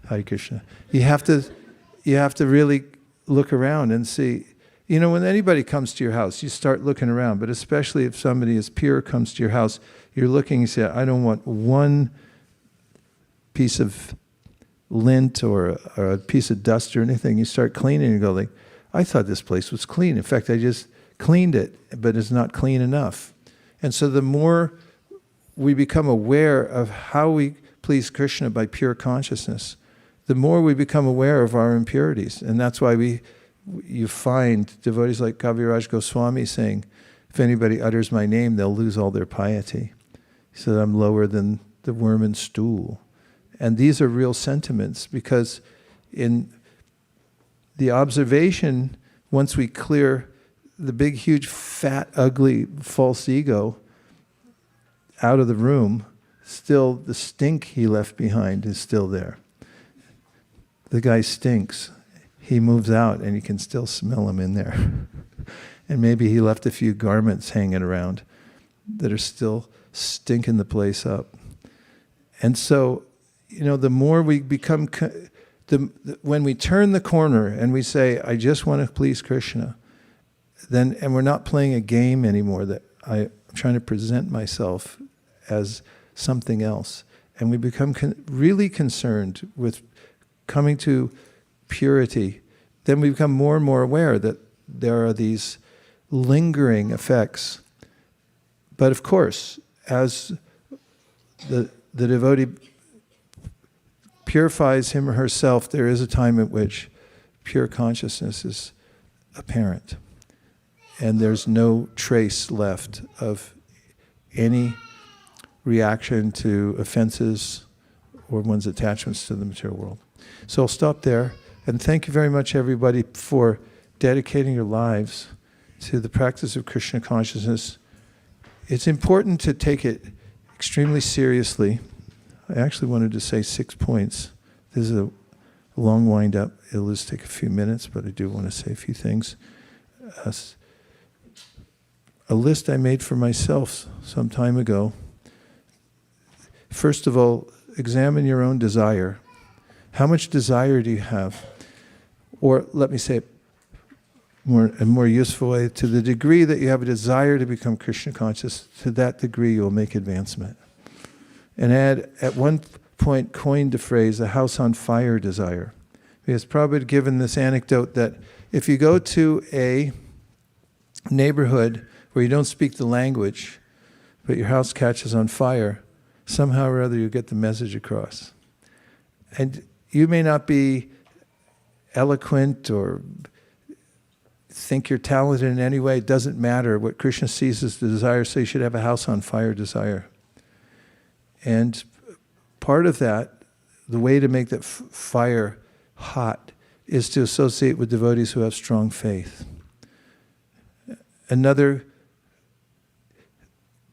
Hare Krishna, you have to really look around and see. When anybody comes to your house, you start looking around, but especially if somebody is pure comes to your house, you're looking and say, I don't want one piece of lint or a piece of dust or anything. You start cleaning and you go like, I thought this place was clean. In fact, I just cleaned it, but it's not clean enough. And so the more we become aware of how we please Krishna by pure consciousness, the more we become aware of our impurities. And that's why you find devotees like Kaviraj Goswami saying, if anybody utters my name, they'll lose all their piety. He said, I'm lower than the worm and stool. And these are real sentiments, because in the observation, once we clear the big, huge, fat, ugly, false ego out of the room, still the stink he left behind is still there. The guy stinks. He moves out and you can still smell him in there. And maybe he left a few garments hanging around that are still stinking the place up. And so, the more we become, when we turn the corner and we say, I just want to please Krishna, and we're not playing a game anymore that I'm trying to present myself as something else. And we become really concerned with coming to purity. Then we become more and more aware that there are these lingering effects. But of course, as the devotee purifies him or herself, there is a time at which pure consciousness is apparent. And there's no trace left of any reaction to offenses or one's attachments to the material world. So I'll stop there. And thank you very much, everybody, for dedicating your lives to the practice of Krishna consciousness. It's important to take it extremely seriously. I actually wanted to say 6 points. This is a long wind-up. It'll just take a few minutes, but I do want to say a few things. A list I made for myself some time ago. First of all, examine your own desire. How much desire do you have? Or let me say it a more useful way, to the degree that you have a desire to become Krishna conscious, to that degree you will make advancement. And at one point coined the phrase, a house on fire desire. Because Prabhupada had given this anecdote that if you go to a neighborhood where you don't speak the language, but your house catches on fire, somehow or other you get the message across. And you may not be eloquent or think you're talented in any way. It doesn't matter. What Krishna sees is the desire, so you should have a house on fire desire. And part of that, the way to make that fire hot, is to associate with devotees who have strong faith. Another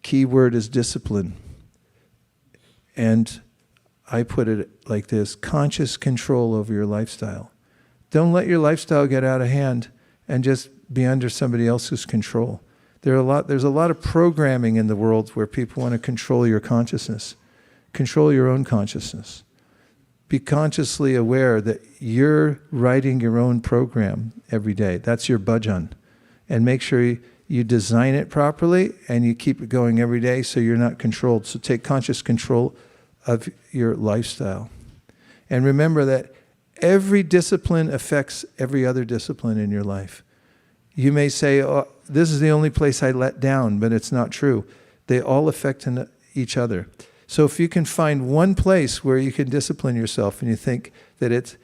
key word is discipline. And I put it like this: conscious control over your lifestyle. Don't let your lifestyle get out of hand and just be under somebody else's control. There's a lot of programming in the world where people want to control your consciousness. Control your own consciousness. Be consciously aware that you're writing your own program every day. That's your bhajan. And make sure you design it properly and you keep it going every day so you're not controlled. So take conscious control of your lifestyle. And remember that every discipline affects every other discipline in your life. You may say, oh, this is the only place I let down, but it's not true. They all affect each other. So if you can find one place where you can discipline yourself and you think that it's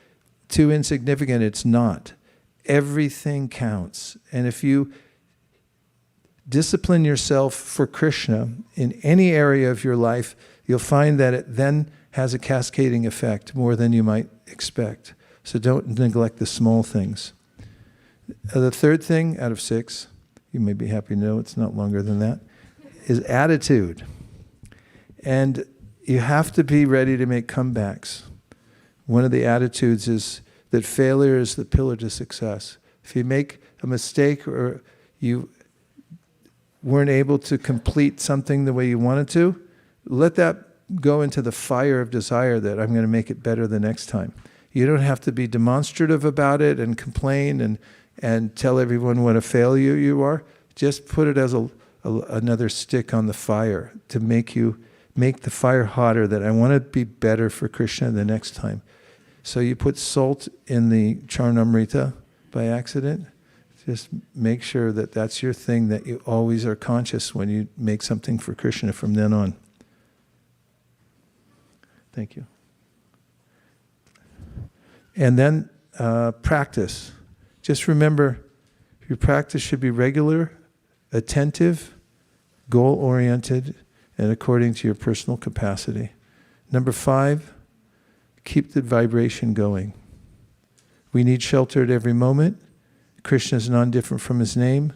too insignificant, it's not. Everything counts. And if you discipline yourself for Krishna in any area of your life, you'll find that it then has a cascading effect more than you might expect. So don't neglect the small things. The third thing out of 6, you may be happy to know it's not longer than that, is attitude. And you have to be ready to make comebacks. One of the attitudes is that failure is the pillar to success. If you make a mistake or you weren't able to complete something the way you wanted to, let that go into the fire of desire that I'm going to make it better the next time. You don't have to be demonstrative about it and complain and tell everyone what a failure you are. Just put it as another stick on the fire to make the fire hotter, that I want to be better for Krishna the next time. So you put salt in the Charnamrita by accident. Just make sure that that's your thing, that you always are conscious when you make something for Krishna from then on. Thank you. And then practice. Just remember, your practice should be regular, attentive, goal-oriented, and according to your personal capacity. Number 5, keep the vibration going. We need shelter at every moment. Krishna is non-different from his name.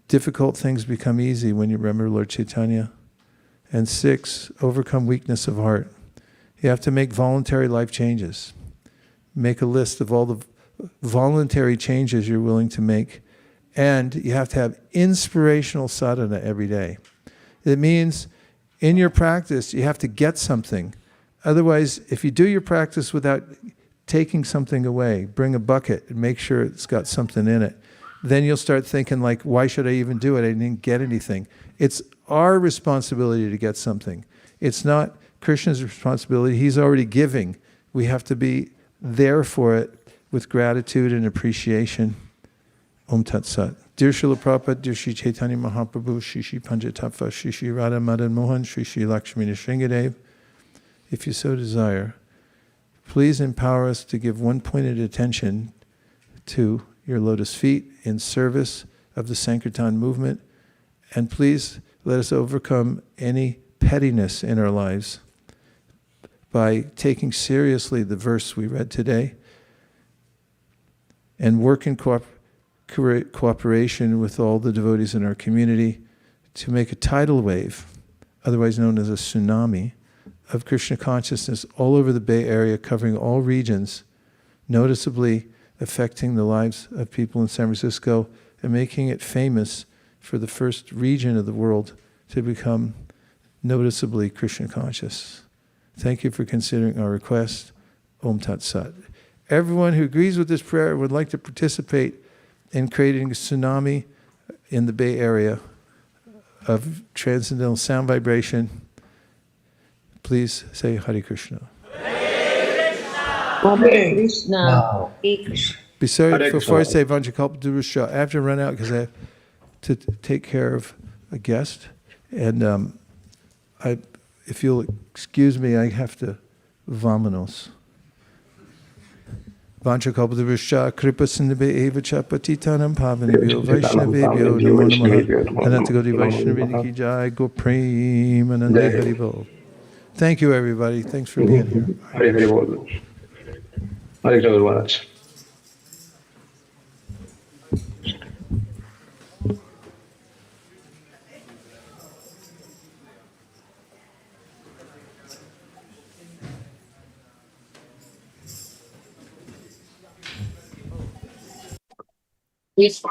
Difficult things become easy when you remember Lord Chaitanya. And 6, overcome weakness of heart. You have to make voluntary life changes. Make a list of all the voluntary changes you're willing to make. And you have to have inspirational sadhana every day. It means in your practice, you have to get something. Otherwise, if you do your practice without taking something away, bring a bucket and make sure it's got something in it, then you'll start thinking like, why should I even do it? I didn't get anything. It's our responsibility to get something. It's not Krishna's responsibility. He's already giving. We have to be there for it with gratitude and appreciation. Om Tat Sat. Dear Srila Prabhupada, dear Sri Chaitanya Mahaprabhu, Shri Shri Panchatattva, Shri Shri Radha Madan Mohan, Shri Shri Lakshmi Nrsingadev, if you so desire, please empower us to give one-pointed attention to your lotus feet in service of the Sankirtan movement, and please let us overcome any pettiness in our lives by taking seriously the verse we read today and work in cooperation with all the devotees in our community to make a tidal wave, otherwise known as a tsunami, of Krishna consciousness all over the Bay Area, covering all regions, noticeably affecting the lives of people in San Francisco and making it famous for the first region of the world to become noticeably Krishna conscious. Thank you for considering our request. Om Tat Sat. Everyone who agrees with this prayer would like to participate in creating a tsunami in the Bay Area of transcendental sound vibration, please say Hare Krishna. Hare Krishna. Hare Krishna. Before I say Vanchakalpadurusha, I have to run out because I have to take care of a guest. And if you'll excuse me, I have to vamonos. Vanchakalpadurusha kripasindhabe evacha patitanam pavanebhyo vaishnavebhyo namo namaha anantagoti vaishnavini ki jai go prem anande haribol. Thank you, everybody. Thanks for being here. Hare Hare Bol. Hare Krishna Maharaj. Yes.